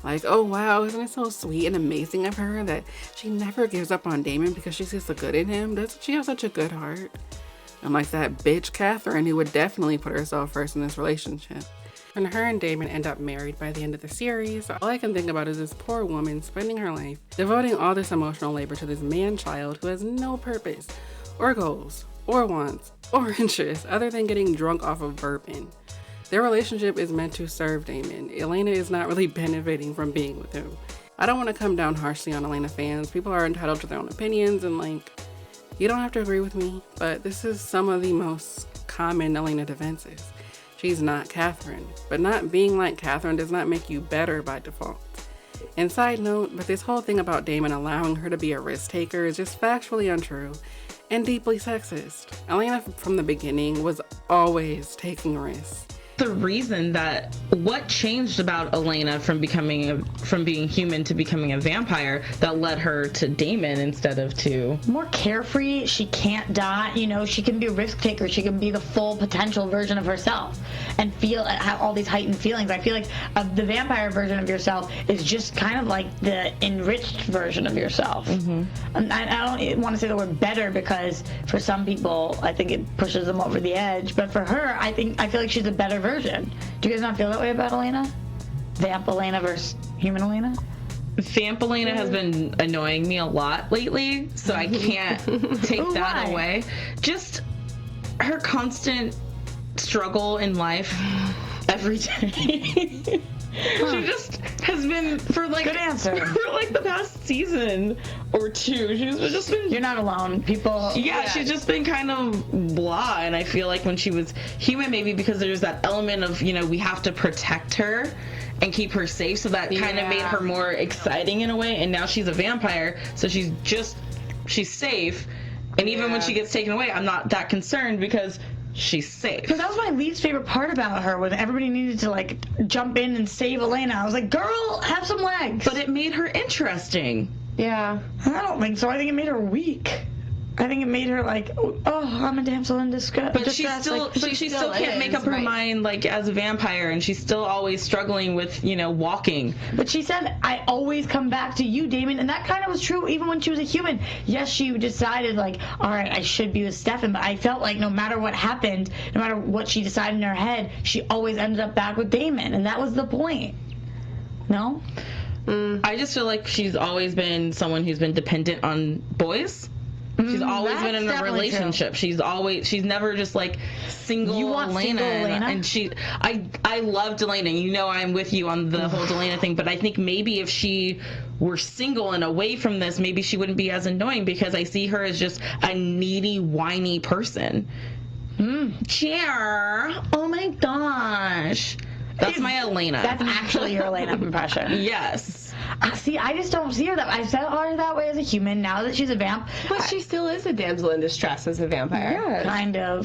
S9: Like, oh wow, isn't it so sweet and amazing of her that she never gives up on Damon because she sees the good in him? Doesn't she have such a good heart? Unlike that bitch Katherine, who would definitely put herself first in this relationship. When her and Damon end up married by the end of the series, all I can think about is this poor woman spending her life devoting all this emotional labor to this man-child who has no purpose, or goals, or wants, or interests other than getting drunk off of bourbon. Their relationship is meant to serve Damon. Elena is not really benefiting from being with him. I don't want to come down harshly on Elena fans. People are entitled to their own opinions, and you don't have to agree with me, but this is some of the most common Elena defenses. She's not Katherine, but not being like Katherine does not make you better by default. And side note, but this whole thing about Damon allowing her to be a risk taker is just factually untrue and deeply sexist. Elena from the beginning was always taking risks.
S13: The reason that what changed about Elena from being human to becoming a vampire that led her to Damon instead of to
S14: more carefree. She can't die, she can be a risk taker. She can be the full potential version of herself and have all these heightened feelings. I feel like the vampire version of yourself is just kind of like the enriched version of yourself. And I don't want to say the word better because for some people I think it pushes them over the edge, but for her I feel like she's a better version. Do you guys not feel that way about Elena? Vamp Elena versus human Elena?
S13: Vamp Elena has been annoying me a lot lately, so I can't take that away. Just her constant struggle in life every day. She just has been for good answer. For the past season or two. She's just been.
S14: You're not alone. People.
S13: Yeah, she's just been kind of blah. And I feel like when she was human, maybe because there's that element of we have to protect her and keep her safe, so that kind of made her more exciting in a way. And now she's a vampire, so she's safe. And even when she gets taken away, I'm not that concerned because she's safe.
S14: Because that was my least favorite part about her, when everybody needed to jump in and save Elena. I was like, girl, have some legs.
S13: But it made her interesting.
S14: Yeah. I don't think so. I think it made her weak. I think it made her I'm a damsel in distress.
S13: But she still can't make up her mind as a vampire, and she's still always struggling with walking.
S14: But she said, I always come back to you, Damon, and that kind of was true even when she was a human. Yes, she decided all right, I should be with Stefan, but I felt like no matter what happened, no matter what she decided in her head, she always ended up back with Damon, and that was the point. No?
S13: I just feel like she's always been someone who's been dependent on boys. She's always been in a relationship. True. She's never just single
S14: you want
S13: Elena.
S14: Single Elena?
S13: And I loved Elena. I'm with you on the whole Elena thing, but I think maybe if she were single and away from this, maybe she wouldn't be as annoying, because I see her as just a needy, whiny person. Chair. Oh my gosh. That's my Elena.
S14: That's actually your Elena impression.
S13: Yes.
S14: See, I just don't see her that way. I saw her that way as a human. Now that she's a vamp,
S17: but she still is a damsel in distress as a vampire.
S14: Yeah,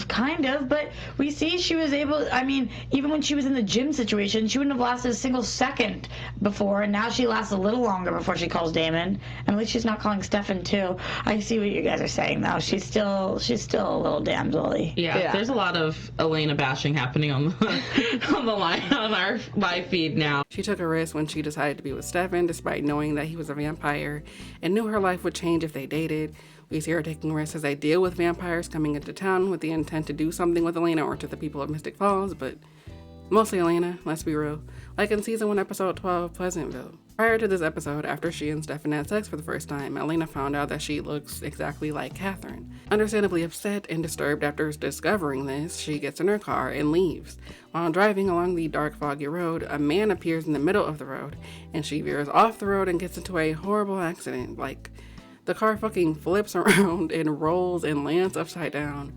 S14: kind of. But we see she was able. I mean, even when she was in the gym situation, she wouldn't have lasted a single second before, and now she lasts a little longer before she calls Damon. And at least she's not calling Stefan too. I see what you guys are saying, though. She's still a little damsel-y.
S13: Yeah, there's a lot of Elena bashing happening on the line on our live feed now.
S9: She took a risk when she decided to be with Stefan, despite knowing that he was a vampire, and knew her life would change if they dated. We see her taking risks as they deal with vampires coming into town with the intent to do something with Elena or to the people of Mystic Falls, but mostly Elena, let's be real, like in season 1 episode 12, Pleasantville. Prior to this episode, after she and Stefan had sex for the first time, Elena found out that she looks exactly like Katherine. Understandably upset and disturbed after discovering this, she gets in her car and leaves. While driving along the dark, foggy road, a man appears in the middle of the road, and she veers off the road and gets into a horrible accident. The car fucking flips around and rolls and lands upside down.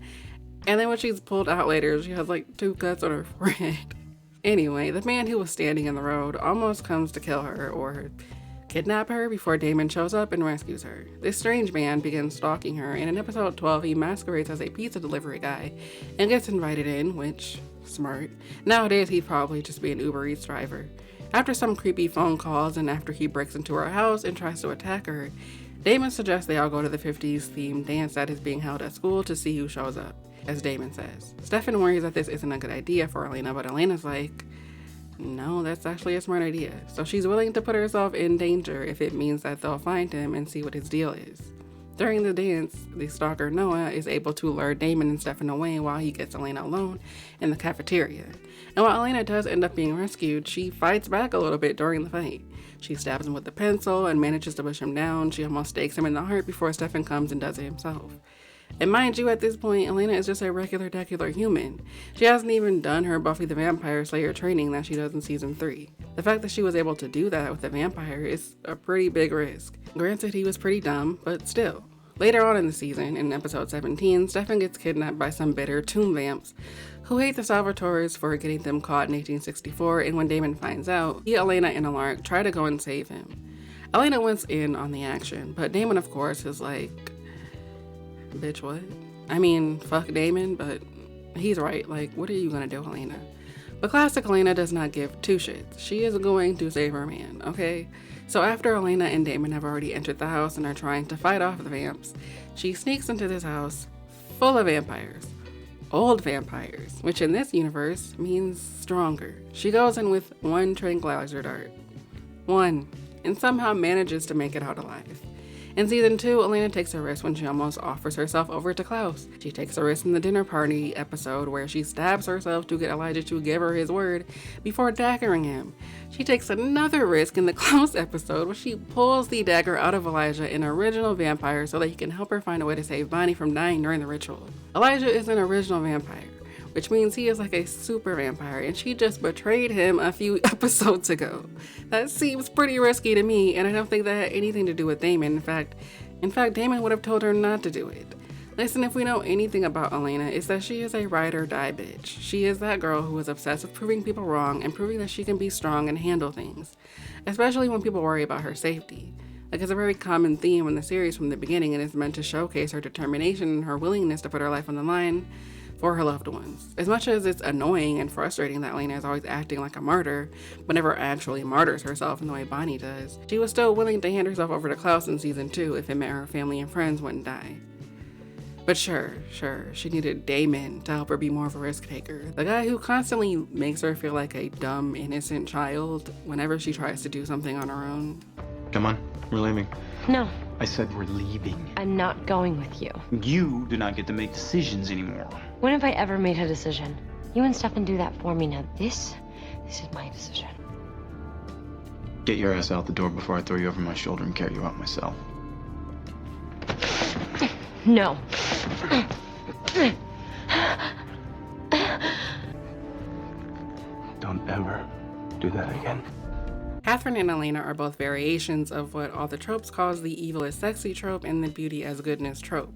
S9: And then when she's pulled out later, she has 2 cuts on her forehead. Anyway, the man who was standing in the road almost comes to kill her or kidnap her before Damon shows up and rescues her. This strange man begins stalking her, and in episode 12 he masquerades as a pizza delivery guy and gets invited in, which, smart. Nowadays he'd probably just be an Uber Eats driver. After some creepy phone calls and after he breaks into her house and tries to attack her, Damon suggests they all go to the 50s themed dance that is being held at school to see who shows up, as Damon says. Stefan worries that this isn't a good idea for Elena, but Elena's like, no, that's actually a smart idea. So she's willing to put herself in danger if it means that they'll find him and see what his deal is. During the dance, the stalker Noah is able to lure Damon and Stefan away while he gets Elena alone in the cafeteria. And while Elena does end up being rescued, she fights back a little bit during the fight. She stabs him with the pencil and manages to push him down. She almost stakes him in the heart before Stefan comes and does it himself. And mind you, at this point, Elena is just a regular human. She hasn't even done her Buffy the Vampire Slayer training that she does in season 3. The fact that she was able to do that with a vampire is a pretty big risk. Granted, he was pretty dumb, but still. Later on in the season, in episode 17, Stefan gets kidnapped by some bitter tomb vamps who hate the Salvatores for getting them caught in 1864, and when Damon finds out, he, Elena, and Alark try to go and save him. Elena wants in on the action, but Damon, of course, is like, bitch, what? I mean, fuck Damon, but he's right. Like, what are you gonna do, Elena? But classic Elena does not give two shits. She is going to save her man, okay? So after Elena and Damon have already entered the house and are trying to fight off the vamps, she sneaks into this house full of vampires. Old vampires, which in this universe means stronger. She goes in with one tranquilizer dart. One. And somehow manages to make it out alive. In season 2, Elena takes a risk when she almost offers herself over to Klaus. She takes a risk in the dinner party episode where she stabs herself to get Elijah to give her his word before daggering him. She takes another risk in the Klaus episode where she pulls the dagger out of Elijah, an original vampire, so that he can help her find a way to save Bonnie from dying during the ritual. Elijah is an original vampire, which means he is like a super vampire, and she just betrayed him a few episodes ago. That seems pretty risky to me, and I don't think that had anything to do with Damon. In fact, Damon would have told her not to do it. Listen, if we know anything about Elena, it's that she is a ride or die bitch. She is that girl who is obsessed with proving people wrong and proving that she can be strong and handle things, especially when people worry about her safety. Like, it's a very common theme in the series from the beginning, and it's meant to showcase her determination and her willingness to put her life on the line for her loved ones. As much as it's annoying and frustrating that Elena is always acting like a martyr, but never actually martyrs herself in the way Bonnie does, she was still willing to hand herself over to Klaus in season 2 if it meant her family and friends wouldn't die. But sure, she needed Damon to help her be more of a risk taker. The guy who constantly makes her feel like a dumb, innocent child whenever she tries to do something on her own.
S8: Come on, we're leaving.
S5: No,
S8: I said we're leaving.
S5: I'm not going with you.
S4: You do not get to make decisions anymore.
S5: When have I ever made a decision? You and Stefan do that for me now. This is my decision.
S8: Get your ass out the door before I throw you over my shoulder and carry you out myself.
S5: No.
S8: Don't ever do that again.
S9: Katherine and Elena are both variations of what all the tropes calls the evil is sexy trope and the beauty as goodness trope,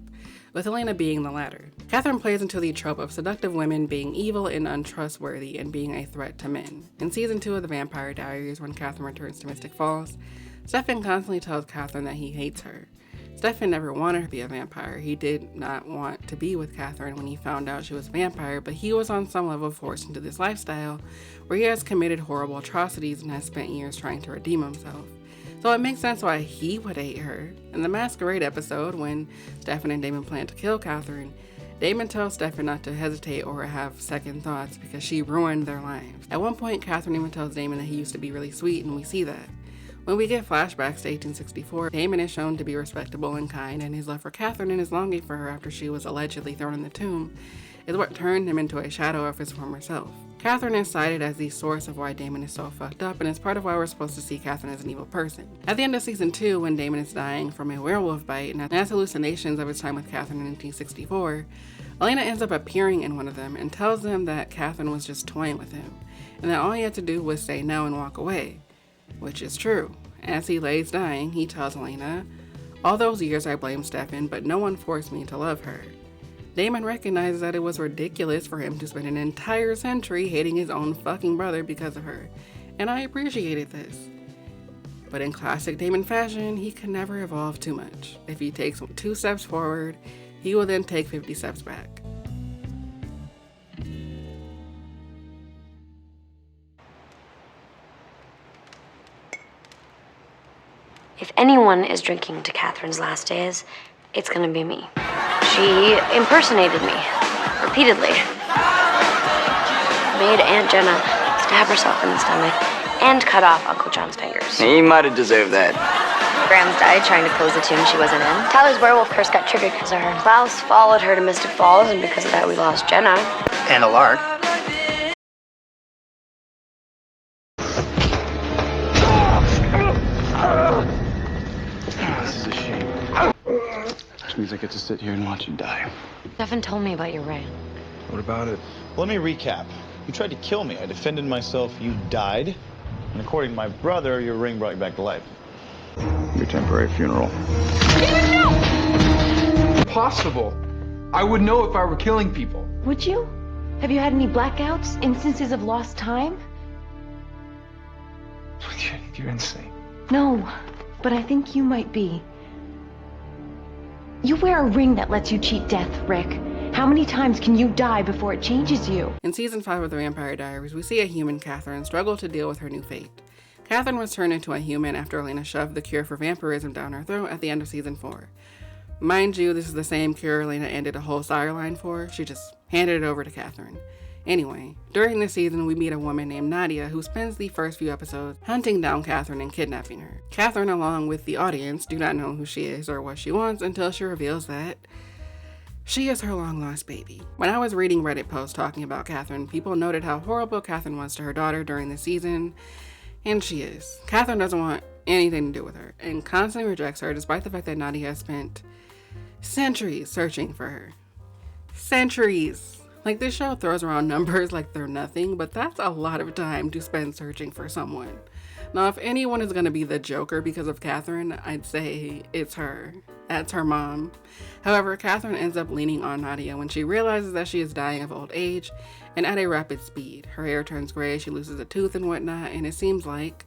S9: with Elena being the latter. Katherine plays into the trope of seductive women being evil and untrustworthy and being a threat to men. In season 2 of the Vampire Diaries, when Katherine returns to Mystic Falls, Stefan constantly tells Katherine that he hates her. Stefan never wanted her to be a vampire. He did not want to be with Katherine when he found out she was a vampire, but he was on some level forced into this lifestyle where he has committed horrible atrocities and has spent years trying to redeem himself. So it makes sense why he would hate her. In the Masquerade episode, when Stefan and Damon plan to kill Katherine, Damon tells Stefan not to hesitate or have second thoughts because she ruined their lives. At one point, Katherine even tells Damon that he used to be really sweet, and we see that. When we get flashbacks to 1864, Damon is shown to be respectable and kind, and his love for Katherine and his longing for her after she was allegedly thrown in the tomb is what turned him into a shadow of his former self. Katherine is cited as the source of why Damon is so fucked up, and is part of why we're supposed to see Katherine as an evil person. At the end of season 2, when Damon is dying from a werewolf bite and has hallucinations of his time with Katherine in 1864, Elena ends up appearing in one of them and tells him that Katherine was just toying with him, and that all he had to do was say no and walk away. Which is true. As he lays dying, he tells Elena, "All those years I blamed Stefan, but no one forced me to love her." Damon recognizes that it was ridiculous for him to spend an entire century hating his own fucking brother because of her, and I appreciated this. But in classic Damon fashion, he can never evolve too much. If he takes 2 steps forward, he will then take 50 steps back.
S5: If anyone is drinking to Katherine's last days, it's gonna be me. She impersonated me, repeatedly. Made Aunt Jenna stab herself in the stomach and cut off Uncle John's fingers.
S12: He might have deserved that.
S5: Grams died trying to close the tomb she wasn't in. Tyler's werewolf curse got triggered because of her. Klaus followed her to Mystic Falls, and because of that we lost Jenna.
S4: And a lark.
S8: This is a shame. Which means I get to sit here and watch you die.
S5: Stefan told me about your ring.
S8: What about it?
S6: Let me recap. You tried to kill me. I defended myself. You died. And according to my brother, your ring brought you back to life.
S8: Your temporary funeral. Impossible. I would know if I were killing people.
S18: Would you? Have you had any blackouts? Instances of lost time?
S8: You're insane.
S18: No, but I think you might be. You wear a ring that lets you cheat death, Rick. How many times can you die before it changes you?
S9: In season 5 of The Vampire Diaries, we see a human Katherine struggle to deal with her new fate. Katherine was turned into a human after Elena shoved the cure for vampirism down her throat at the end of season 4. Mind you, this is the same cure Elena ended a whole storyline for. She just handed it over to Katherine. Anyway, during this season, we meet a woman named Nadia who spends the first few episodes hunting down Katherine and kidnapping her. Katherine, along with the audience, do not know who she is or what she wants until she reveals that she is her long-lost baby. When I was reading Reddit posts talking about Katherine, people noted how horrible Katherine was to her daughter during the season, and she is. Katherine doesn't want anything to do with her and constantly rejects her despite the fact that Nadia has spent centuries searching for her. Centuries! Like, this show throws around numbers like they're nothing, but that's a lot of time to spend searching for someone. Now, if anyone is going to be the Joker because of Katherine, I'd say it's her. That's her mom. However, Katherine ends up leaning on Nadia when she realizes that she is dying of old age and at a rapid speed. Her hair turns gray, she loses a tooth and whatnot, and it seems like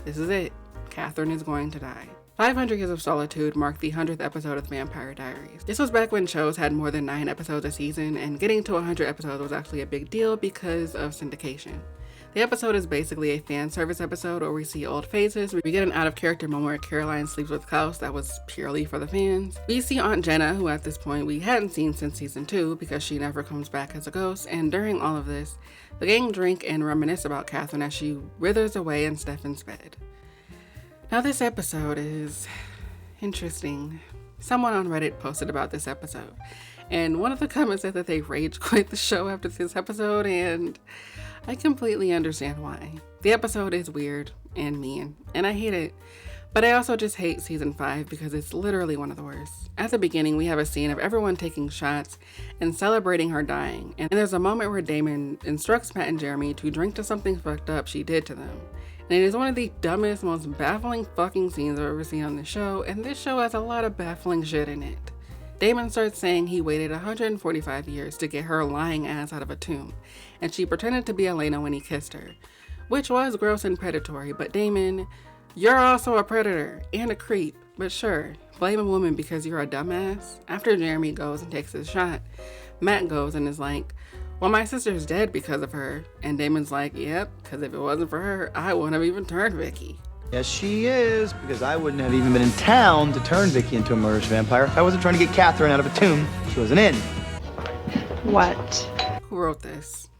S9: this is it. Katherine is going to die. 500 Years of Solitude marked the 100th episode of The Vampire Diaries. This was back when shows had more than 9 episodes a season, and getting to 100 episodes was actually a big deal because of syndication. The episode is basically a fan service episode where we see old faces. We get an out-of-character moment where Caroline sleeps with Klaus that was purely for the fans. We see Aunt Jenna, who at this point we hadn't seen since season 2 because she never comes back as a ghost, and during all of this, the gang drink and reminisce about Katherine as she withers away in Stefan's bed. Now this episode is interesting. Someone on Reddit posted about this episode, and one of the comments said that they rage quit the show after this episode, and I completely understand why. The episode is weird and mean, and I hate it, but I also just hate season 5 because it's literally one of the worst. At the beginning, we have a scene of everyone taking shots and celebrating her dying, and there's a moment where Damon instructs Matt and Jeremy to drink to something fucked up she did to them. And it is one of the dumbest, most baffling fucking scenes I've ever seen on the show, and this show has a lot of baffling shit in it. Damon starts saying he waited 145 years to get her lying ass out of a tomb, and she pretended to be Elena when he kissed her, which was gross and predatory, but Damon, you're also a predator and a creep, but sure, blame a woman because you're a dumbass. After Jeremy goes and takes his shot, Matt goes and is like, well, my sister's dead because of her. And Damon's like, yep, because if it wasn't for her, I wouldn't have even turned Vicky.
S4: Yes, she is, because I wouldn't have even been in town to turn Vicky into a murderous vampire if I wasn't trying to get Katherine out of a tomb she wasn't in.
S3: What?
S9: Who wrote this?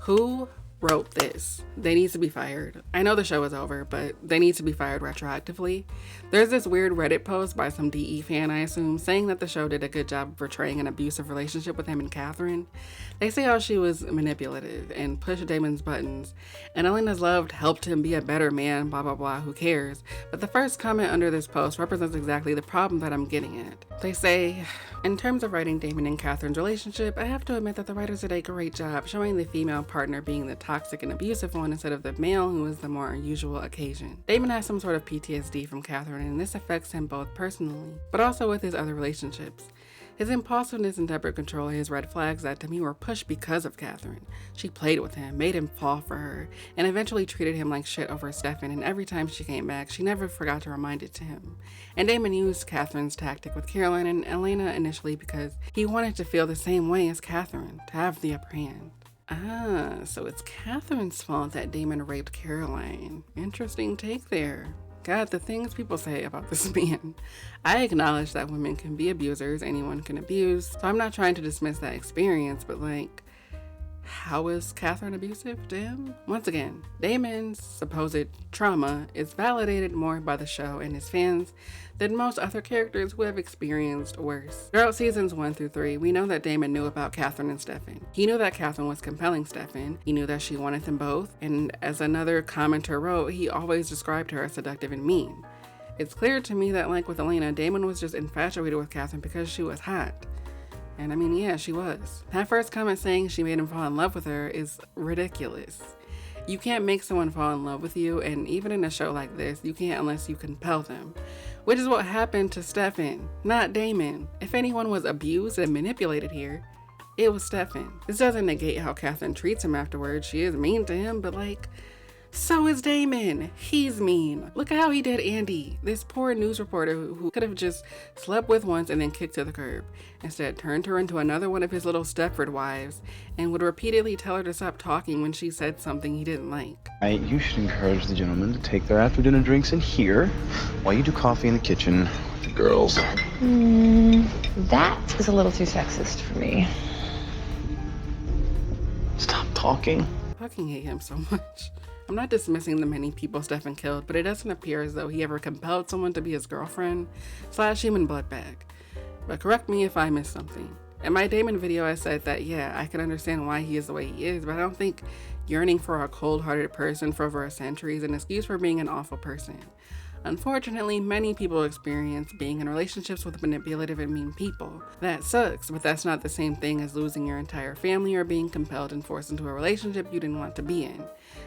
S9: Who wrote this? They need to be fired. I know the show is over, but they need to be fired retroactively. There's this weird Reddit post by some DE fan, I assume, saying that the show did a good job of portraying an abusive relationship with him and Katherine. They say how she was manipulative and pushed Damon's buttons, and Elena's love helped him be a better man, blah blah blah, who cares? But the first comment under this post represents exactly the problem that I'm getting at. They say, in terms of writing Damon and Katherine's relationship, I have to admit that the writers did a great job showing the female partner being the toxic and abusive one instead of the male who is the more unusual occasion. Damon has some sort of PTSD from Katherine, and this affects him both personally, but also with his other relationships. His impulsiveness and desperate control are his red flags that to me were pushed because of Katherine. She played with him, made him fall for her, and eventually treated him like shit over Stefan, and every time she came back, she never forgot to remind it to him. And Damon used Katherine's tactic with Caroline and Elena initially because he wanted to feel the same way as Katherine, to have the upper hand. Ah, so it's Katherine's fault that Damon raped Caroline. Interesting take there. God, the things people say about this man. I acknowledge that women can be abusers, anyone can abuse, so I'm not trying to dismiss that experience, but like, How is Katherine abusive to him? Once again, Damon's supposed trauma is validated more by the show and his fans than most other characters who have experienced worse. Throughout seasons 1 through 3, we know that Damon knew about Katherine and Stefan. He knew that Katherine was compelling Stefan. He knew that she wanted them both, and as another commenter wrote, he always described her as seductive and mean. It's clear to me that, like with Elena, Damon was just infatuated with Katherine because she was hot. And I mean, yeah, she was. That first comment saying she made him fall in love with her is ridiculous. You can't make someone fall in love with you, and even in a show like this, you can't unless you compel them. Which is what happened to Stefan, not Damon. If anyone was abused and manipulated here, it was Stefan. This doesn't negate how Katherine treats him afterwards. She is mean to him, but like, so is Damon. He's mean. Look at how he did Andy, this poor news reporter who could have just slept with once and then kicked to the curb. Instead, turned her into another one of his little Stepford wives and would repeatedly tell her to stop talking when she said something he didn't like.
S6: You should encourage the gentlemen to take their after-dinner drinks in here while you do coffee in the kitchen with the girls.
S18: That is a little too sexist for me.
S6: Stop talking.
S9: I fucking hate him so much. I'm not dismissing the many people Stefan killed, but it doesn't appear as though he ever compelled someone to be his girlfriend / human blood bag. But correct me if I missed something. In my Damon video, I said that, yeah, I can understand why he is the way he is, but I don't think yearning for a cold-hearted person for over a century is an excuse for being an awful person. Unfortunately, many people experience being in relationships with manipulative and mean people. That sucks, but that's not the same thing as losing your entire family or being compelled and forced into a relationship you didn't want to be in.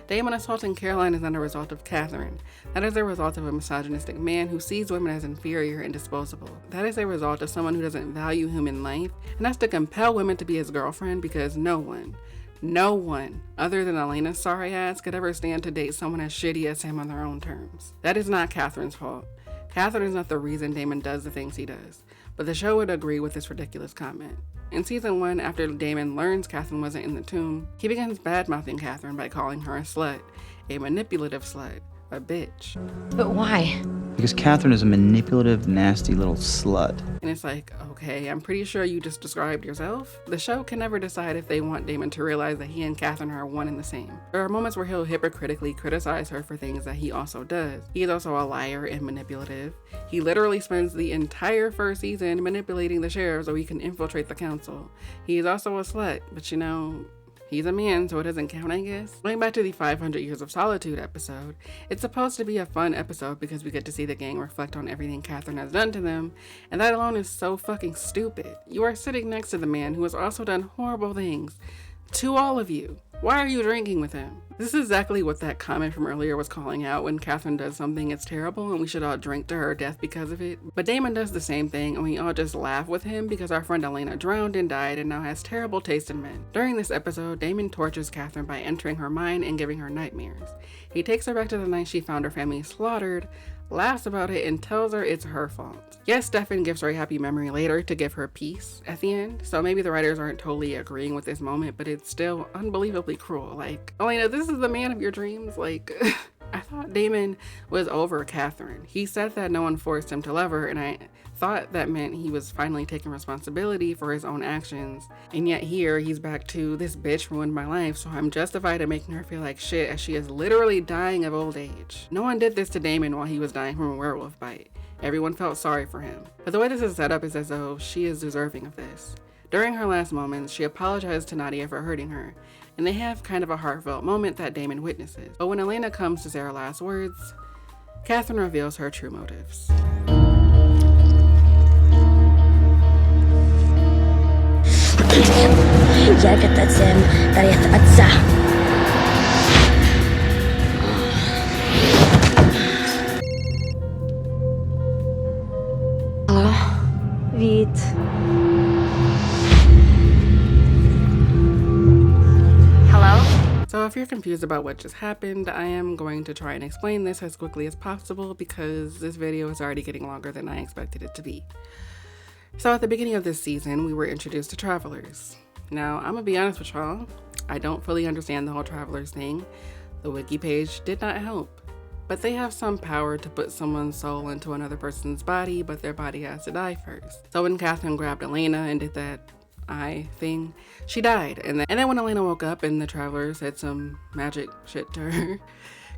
S9: Damon assaulting Caroline is not a result of Katherine. That is a result of a misogynistic man who sees women as inferior and disposable. That is a result of someone who doesn't value human life and has to compel women to be his girlfriend because no one, other than Elena's sorry ass, could ever stand to date someone as shitty as him on their own terms. That is not Katherine's fault. Katherine is not the reason Damon does the things he does, but the show would agree with this ridiculous comment. In season 1, after Damon learns Katherine wasn't in the tomb, he begins bad-mouthing Katherine by calling her a slut, a manipulative slut, a bitch.
S18: But why?
S4: Because Katherine is a manipulative, nasty little slut.
S9: And it's like, okay, I'm pretty sure you just described yourself. The show can never decide if they want Damon to realize that he and Katherine are one and the same. There are moments where he'll hypocritically criticize her for things that he also does. He is also a liar and manipulative. He literally spends the entire first season manipulating the sheriff so he can infiltrate the council. He is also a slut, but you know, he's a man, so it doesn't count, I guess. Going back to the 500 Years of Solitude episode, it's supposed to be a fun episode because we get to see the gang reflect on everything Katherine has done to them, and that alone is so fucking stupid. You are sitting next to the man who has also done horrible things to all of you. Why are you drinking with him? This is exactly what that comment from earlier was calling out. When Katherine does something, it's terrible and we should all drink to her death because of it. But Damon does the same thing and we all just laugh with him because our friend Elena drowned and died and now has terrible taste in men. During this episode, Damon tortures Katherine by entering her mind and giving her nightmares. He takes her back to the night she found her family slaughtered, laughs about it, and tells her it's her fault. Yes, Stefan gives her a happy memory later to give her peace at the end, so maybe the writers aren't totally agreeing with this moment, but it's still unbelievably cruel. Like, Elena, this is the man of your dreams? Like, I thought Damon was over Katherine. He said that no one forced him to love her, and I thought that meant he was finally taking responsibility for his own actions. And yet here, he's back to, this bitch ruined my life, so I'm justified in making her feel like shit as she is literally dying of old age. No one did this to Damon while he was dying from a werewolf bite. Everyone felt sorry for him. But the way this is set up is as though she is deserving of this. During her last moments, she apologized to Nadia for hurting her, and they have kind of a heartfelt moment that Damon witnesses. But when Elena comes to say her last words, Katherine reveals her true motives.
S5: Hello? Vít.
S9: So if you're confused about what just happened, I am going to try and explain this as quickly as possible because this video is already getting longer than I expected it to be. So at the beginning of this season, we were introduced to travelers. Now, I'm gonna be honest with y'all, I don't fully understand the whole travelers thing. The wiki page did not help. But they have some power to put someone's soul into another person's body, but their body has to die first. So when Katherine grabbed Elena and did that eye thing, she died. And then when Elena woke up and the Traveler said some magic shit to her,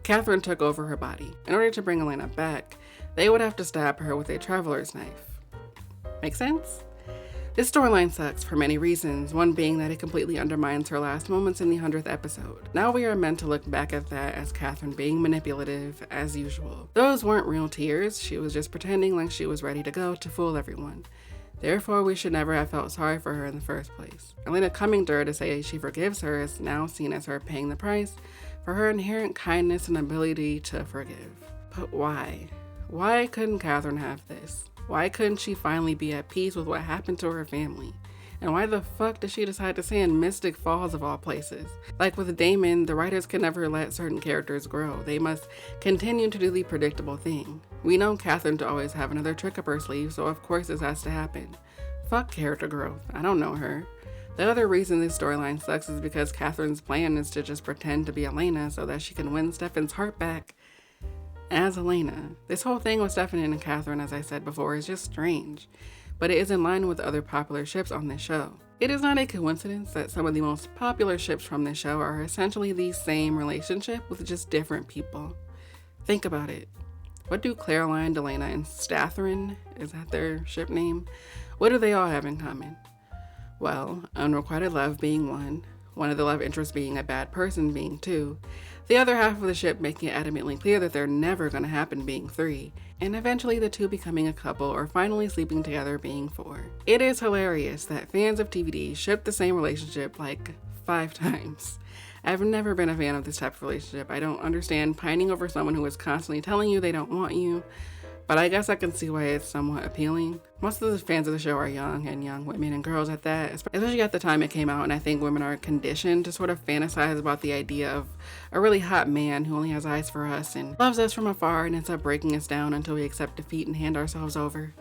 S9: Katherine took over her body. In order to bring Elena back, they would have to stab her with a Traveler's knife. Make sense? This storyline sucks for many reasons, one being that it completely undermines her last moments in the 100th episode. Now we are meant to look back at that as Katherine being manipulative as usual. Those weren't real tears, she was just pretending like she was ready to go to fool everyone. Therefore, we should never have felt sorry for her in the first place. Elena coming to her to say she forgives her is now seen as her paying the price for her inherent kindness and ability to forgive. But why? Why couldn't Katherine have this? Why couldn't she finally be at peace with what happened to her family? And why the fuck did she decide to stay in Mystic Falls of all places? Like with Damon, the writers can never let certain characters grow. They must continue to do the predictable thing. We know Katherine to always have another trick up her sleeve, so of course this has to happen. Fuck character growth. I don't know her. The other reason this storyline sucks is because Katherine's plan is to just pretend to be Elena so that she can win Stefan's heart back as Elena. This whole thing with Stefan and Katherine, as I said before, is just strange, but it is in line with other popular ships on this show. It is not a coincidence that some of the most popular ships from this show are essentially the same relationship with just different people. Think about it. What do Caroline, Delana, and Statharin, is that their ship name? What do they all have in common? Well, unrequited love being one of the love interests being a bad person being 2, the other half of the ship making it adamantly clear that they're never going to happen being 3, and eventually the 2 becoming a couple or finally sleeping together being 4. It is hilarious that fans of TVD ship the same relationship like 5 times. I've never been a fan of this type of relationship. I don't understand pining over someone who is constantly telling you they don't want you, but I guess I can see why it's somewhat appealing. Most of the fans of the show are young, and young women and girls at that, especially at the time it came out, and I think women are conditioned to sort of fantasize about the idea of a really hot man who only has eyes for us and loves us from afar and ends up breaking us down until we accept defeat and hand ourselves over.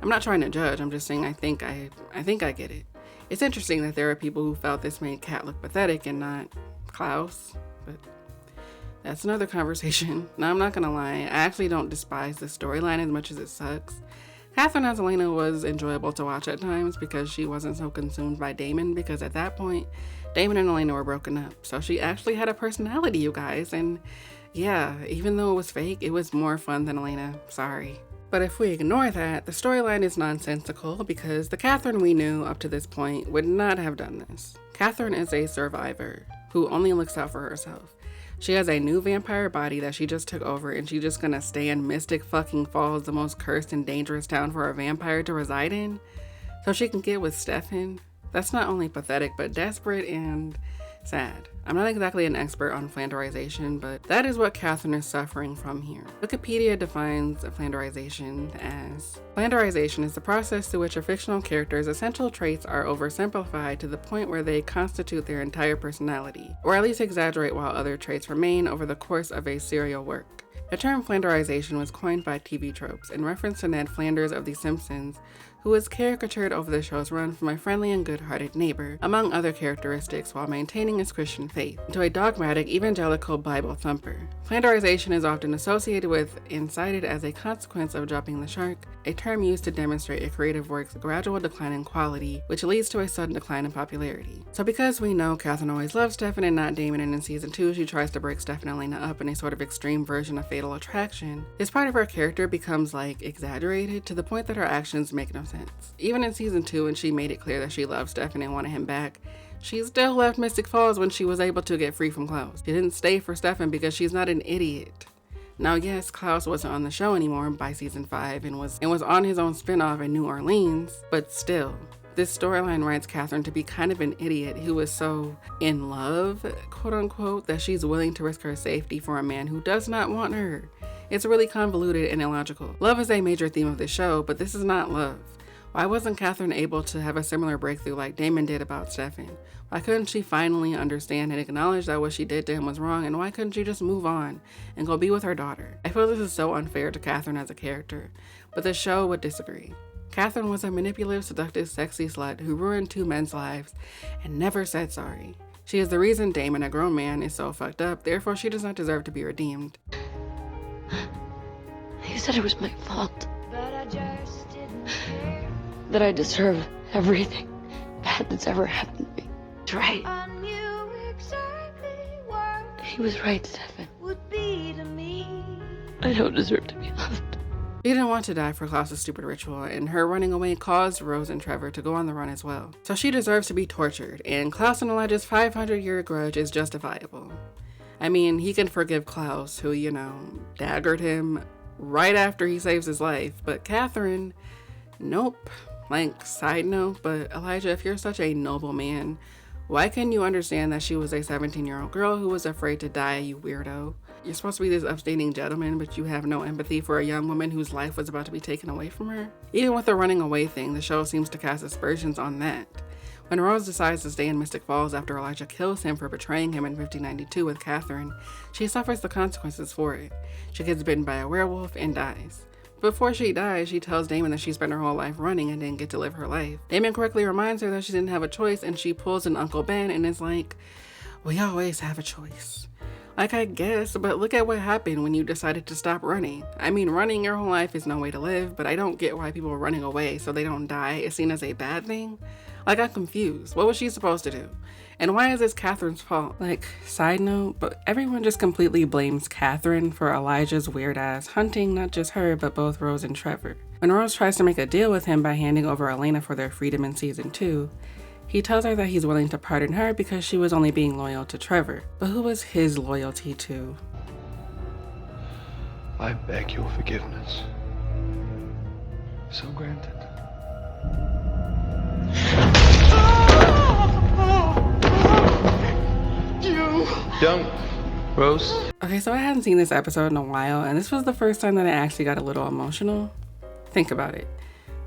S9: I'm not trying to judge, I'm just saying I think I get it. It's interesting that there are people who felt this made Kat look pathetic and not Klaus, but that's another conversation. Now, I'm not gonna lie, I actually don't despise the storyline as much as it sucks. Katherine as Elena was enjoyable to watch at times because she wasn't so consumed by Damon, because at that point, Damon and Elena were broken up. So she actually had a personality, you guys, and yeah, even though it was fake, it was more fun than Elena, sorry. But if we ignore that, the storyline is nonsensical because the Katherine we knew up to this point would not have done this. Katherine is a survivor who only looks out for herself. She has a new vampire body that she just took over, and she's just gonna stay in Mystic fucking Falls, the most cursed and dangerous town for a vampire to reside in, so she can get with Stefan. That's not only pathetic, but desperate and sad. I'm not exactly an expert on flanderization, but that is what Katherine is suffering from here. Wikipedia defines flanderization as: flanderization is the process through which a fictional character's essential traits are oversimplified to the point where they constitute their entire personality, or at least exaggerate while other traits remain over the course of a serial work. The term flanderization was coined by TV Tropes in reference to Ned Flanders of The Simpsons, who was caricatured over the show's run from a friendly and good-hearted neighbor, among other characteristics, while maintaining his Christian faith, to a dogmatic evangelical Bible thumper. Flanderization is often associated with and cited as a consequence of jumping the shark, a term used to demonstrate a creative work's gradual decline in quality, which leads to a sudden decline in popularity. So because we know Katherine always loves Stefan and not Damon, and in season 2 she tries to break Stefan and Elena up in a sort of extreme version of Fatal Attraction, this part of her character becomes like exaggerated to the point that her actions make no sense. Even in season 2, when she made it clear that she loved Stefan and wanted him back, she still left Mystic Falls when she was able to get free from Klaus. She didn't stay for Stefan because she's not an idiot. Now yes, Klaus wasn't on the show anymore by season 5 and was on his own spinoff in New Orleans, but still, this storyline writes Katherine to be kind of an idiot who is so in love, quote unquote, that she's willing to risk her safety for a man who does not want her. It's really convoluted and illogical. Love is a major theme of the show, but this is not love. Why wasn't Katherine able to have a similar breakthrough like Damon did about Stefan? Why couldn't she finally understand and acknowledge that what she did to him was wrong, and why couldn't she just move on and go be with her daughter? I feel this is so unfair to Katherine as a character, but the show would disagree. Katherine was a manipulative, seductive, sexy slut who ruined 2 men's lives and never said sorry. She is the reason Damon, a grown man, is so fucked up, therefore she does not deserve to be redeemed.
S2: You said it was my fault. That I deserve everything bad that's ever happened to me. He's right. He was right, Stefan. I don't deserve to be loved.
S9: She didn't want to die for Klaus's stupid ritual, and her running away caused Rose and Trevor to go on the run as well. So she deserves to be tortured, and Klaus and Elijah's 500-year grudge is justifiable. I mean, he can forgive Klaus, who, daggered him right after he saves his life, but Katherine, nope. Like, side note, but Elijah, if you're such a noble man, why couldn't you understand that she was a 17-year-old girl who was afraid to die, you weirdo? You're supposed to be this upstanding gentleman, but you have no empathy for a young woman whose life was about to be taken away from her? Even with the running away thing, the show seems to cast aspersions on that. When Rose decides to stay in Mystic Falls after Elijah kills him for betraying him in 1592 with Katherine, she suffers the consequences for it. She gets bitten by a werewolf and dies. Before she dies, she tells Damon that she spent her whole life running and didn't get to live her life. Damon correctly reminds her that she didn't have a choice, and she pulls an Uncle Ben and is like, we always have a choice. Like, I guess, but look at what happened when you decided to stop running. I mean, running your whole life is no way to live, but I don't get why people running away so they don't die is seen as a bad thing. Like, I'm confused. What was she supposed to do? And why is this Katherine's fault? Like, side note, but everyone just completely blames Katherine for Elijah's weird ass hunting, not just her, but both Rose and Trevor. When Rose tries to make a deal with him by handing over Elena for their freedom in season 2, he tells her that he's willing to pardon her because she was only being loyal to Trevor. But who was his loyalty to?
S8: I beg your forgiveness. So granted. You don't, Rose.
S9: Okay, so I hadn't seen this episode in a while, and this was the first time that I actually got a little emotional. Think about it.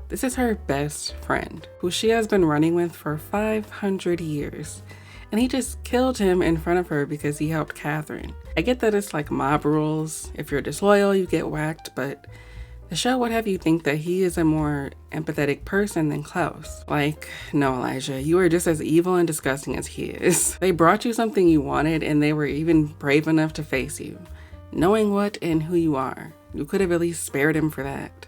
S9: This is her best friend, who she has been running with for 500 years. And he just killed him in front of her because he helped Katherine. I get that it's like mob rules. If you're disloyal, you get whacked, but the show would have you think that he is a more empathetic person than Klaus. Like, no, Elijah, you are just as evil and disgusting as he is. They brought you something you wanted, and they were even brave enough to face you. Knowing what and who you are, you could have at least spared him for that.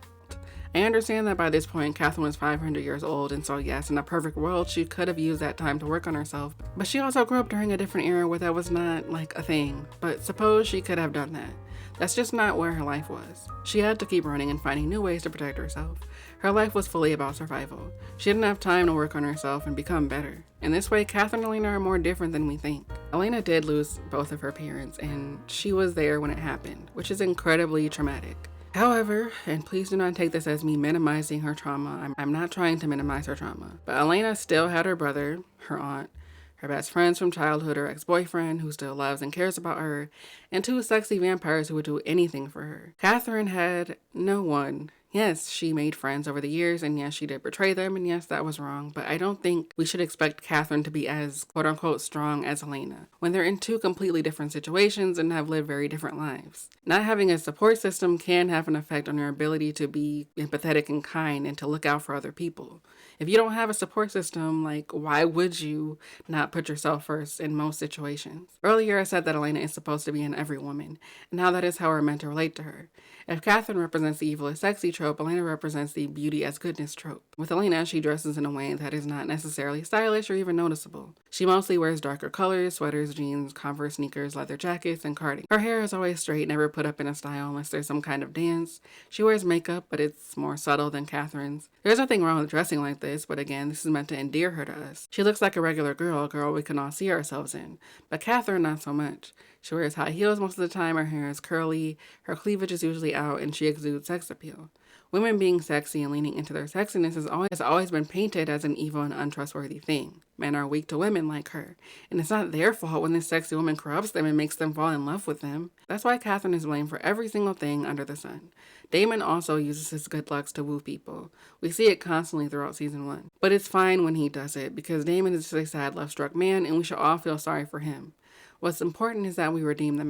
S9: I understand that by this point, Katherine was 500 years old, and so yes, in a perfect world, she could have used that time to work on herself. But she also grew up during a different era where that was not, like, a thing. But suppose she could have done that. That's just not where her life was. She had to keep running and finding new ways to protect herself. Her life was fully about survival. She didn't have time to work on herself and become better. In this way, Katherine and Elena are more different than we think. Elena did lose both of her parents, and she was there when it happened, which is incredibly traumatic. However, and please do not take this as me minimizing her trauma, I'm not trying to minimize her trauma, but Elena still had her brother, her aunt, her best friends from childhood, her ex-boyfriend who still loves and cares about her, and 2 sexy vampires who would do anything for her. Katherine had no one. Yes, she made friends over the years, and yes, she did betray them, and yes, that was wrong, but I don't think we should expect Katherine to be as quote-unquote strong as Elena, when they're in 2 completely different situations and have lived very different lives. Not having a support system can have an effect on your ability to be empathetic and kind and to look out for other people. If you don't have a support system, like, why would you not put yourself first in most situations? Earlier, I said that Elena is supposed to be in every woman, and now that is how we're meant to relate to her. If Katherine represents the evil as sexy trope, Elena represents the beauty as goodness trope. With Elena, she dresses in a way that is not necessarily stylish or even noticeable. She mostly wears darker colors, sweaters, jeans, Converse sneakers, leather jackets, and carding. Her hair is always straight, never put up in a style unless there's some kind of dance. She wears makeup, but it's more subtle than Katherine's. There's nothing wrong with dressing like this, but again, this is meant to endear her to us. She looks like a regular girl, a girl we can all see ourselves in. But Katherine, not so much. She wears high heels most of the time, her hair is curly, her cleavage is usually out, and she exudes sex appeal. Women being sexy and leaning into their sexiness has always been painted as an evil and untrustworthy thing. Men are weak to women like her, and it's not their fault when this sexy woman corrupts them and makes them fall in love with them. That's why Katherine is blamed for every single thing under the sun. Damon also uses his good looks to woo people. We see it constantly throughout season 1. But it's fine when he does it, because Damon is just a sad love-struck man, and we should all feel sorry for him. What's important is that we redeem the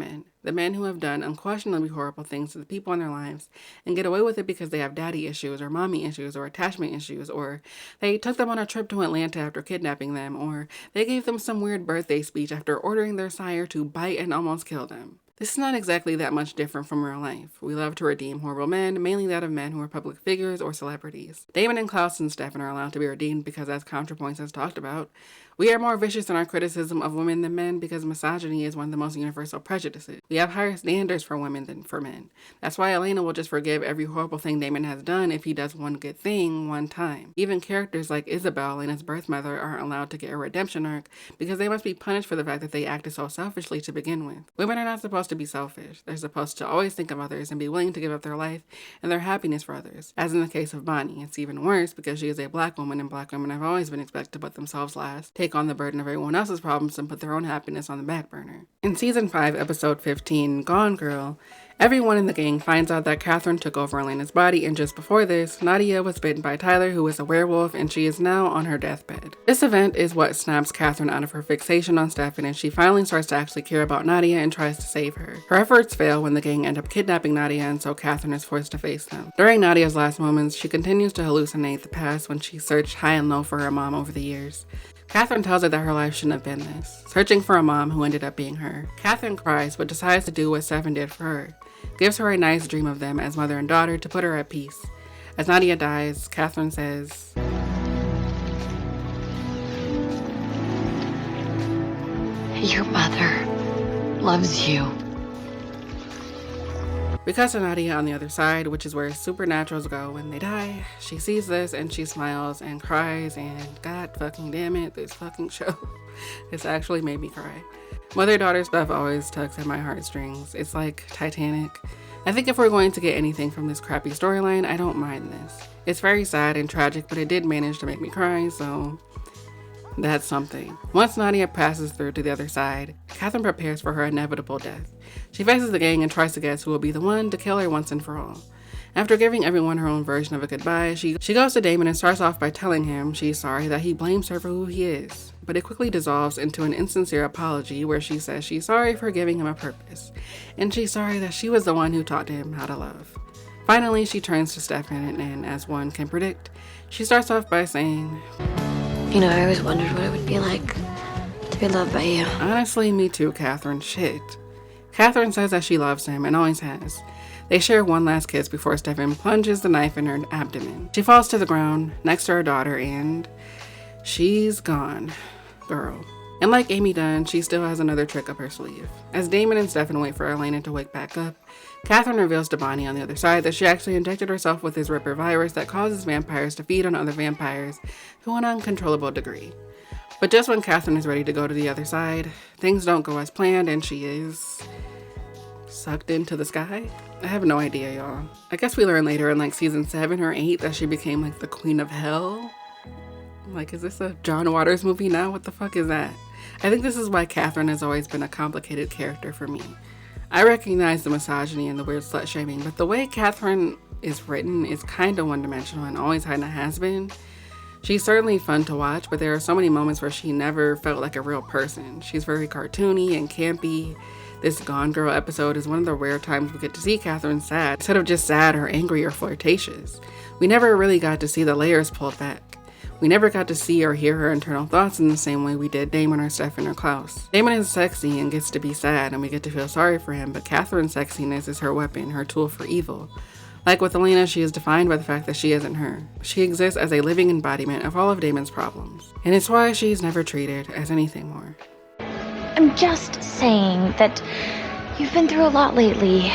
S9: men who have done unquestionably horrible things to the people in their lives and get away with it because they have daddy issues or mommy issues or attachment issues, or they took them on a trip to Atlanta after kidnapping them, or they gave them some weird birthday speech after ordering their sire to bite and almost kill them. This is not exactly that much different from real life. We love to redeem horrible men, mainly that of men who are public figures or celebrities. Damon and Klaus and Stefan are allowed to be redeemed because, as ContraPoints has talked about, we are more vicious in our criticism of women than men because misogyny is one of the most universal prejudices. We have higher standards for women than for men. That's why Elena will just forgive every horrible thing Damon has done if he does one good thing one time. Even characters like Isabel, Elena's birth mother, aren't allowed to get a redemption arc because they must be punished for the fact that they acted so selfishly to begin with. Women are not supposed to be selfish. They're supposed to always think of others and be willing to give up their life and their happiness for others. As in the case of Bonnie, it's even worse because she is a black woman and black women have always been expected to put themselves last, take on the burden of everyone else's problems, and put their own happiness on the back burner. In Season 5, Episode 15, Gone Girl, everyone in the gang finds out that Katherine took over Elena's body, and just before this, Nadia was bitten by Tyler, who is a werewolf, and she is now on her deathbed. This event is what snaps Katherine out of her fixation on Stefan, and she finally starts to actually care about Nadia and tries to save her. Her efforts fail when the gang end up kidnapping Nadia, and so Katherine is forced to face them. During Nadia's last moments, she continues to hallucinate the past when she searched high and low for her mom over the years. Katherine tells her that her life shouldn't have been this, searching for a mom who ended up being her. Katherine cries, but decides to do what Stefan did for her. Gives her a nice dream of them as mother and daughter to put her at peace. As Nadia dies, Katherine says,
S2: "Your mother loves you."
S9: We cut to Nadia on the other side, which is where supernaturals go when they die. She sees this and she smiles and cries, and god fucking damn it, this fucking show. This actually made me cry. Mother-daughter stuff always tugs at my heartstrings. It's like Titanic. I think if we're going to get anything from this crappy storyline, I don't mind this. It's very sad and tragic, but it did manage to make me cry, so that's something. Once Nadia passes through to the other side, Katherine prepares for her inevitable death. She faces the gang and tries to guess who will be the one to kill her once and for all. After giving everyone her own version of a goodbye, she goes to Damon and starts off by telling him she's sorry that he blames her for who he is. But it quickly dissolves into an insincere apology where she says she's sorry for giving him a purpose, and she's sorry that she was the one who taught him how to love. Finally, she turns to Stefan, and as one can predict, she starts off by saying,
S2: "You know, I always wondered what it would be like to be loved by you."
S9: Honestly, me too, Katherine. Shit. Katherine says that she loves him and always has. They share one last kiss before Stefan plunges the knife in her abdomen. She falls to the ground next to her daughter, and she's gone. Girl. And like Amy Dunn, she still has another trick up her sleeve. As Damon and Stefan wait for Elena to wake back up, Katherine reveals to Bonnie on the other side that she actually injected herself with this Ripper virus that causes vampires to feed on other vampires to an uncontrollable degree. But just when Katherine is ready to go to the other side, things don't go as planned and she is sucked into the sky? I have no idea, y'all. I guess we learn later in like season 7 or 8 that she became like the queen of hell. Like, is this a John Waters movie now? What the fuck is that? I think this is why Katherine has always been a complicated character for me. I recognize the misogyny and the weird slut shaming, but the way Katherine is written is kind of one-dimensional and always kind of has been. She's certainly fun to watch, but there are so many moments where she never felt like a real person. She's very cartoony and campy. This Gone Girl episode is one of the rare times we get to see Katherine sad, instead of just sad or angry or flirtatious. We never really got to see the layers pulled back. We never got to see or hear her internal thoughts in the same way we did Damon or Stefan or Klaus. Damon is sexy and gets to be sad and we get to feel sorry for him, but Katherine's sexiness is her weapon, her tool for evil. Like with Elena, she is defined by the fact that she isn't her. She exists as a living embodiment of all of Damon's problems. And it's why she's never treated as anything more.
S5: I'm just saying that you've been through a lot lately.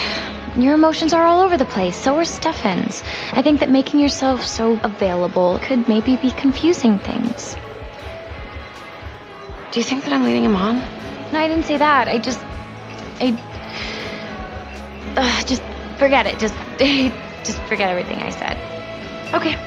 S5: Your emotions are all over the place, so are Stefan's. I think that making yourself so available could maybe be confusing things.
S2: Do you think that I'm leading him on?
S5: No, I didn't say that. Just forget it. Just forget everything I said.
S2: Okay.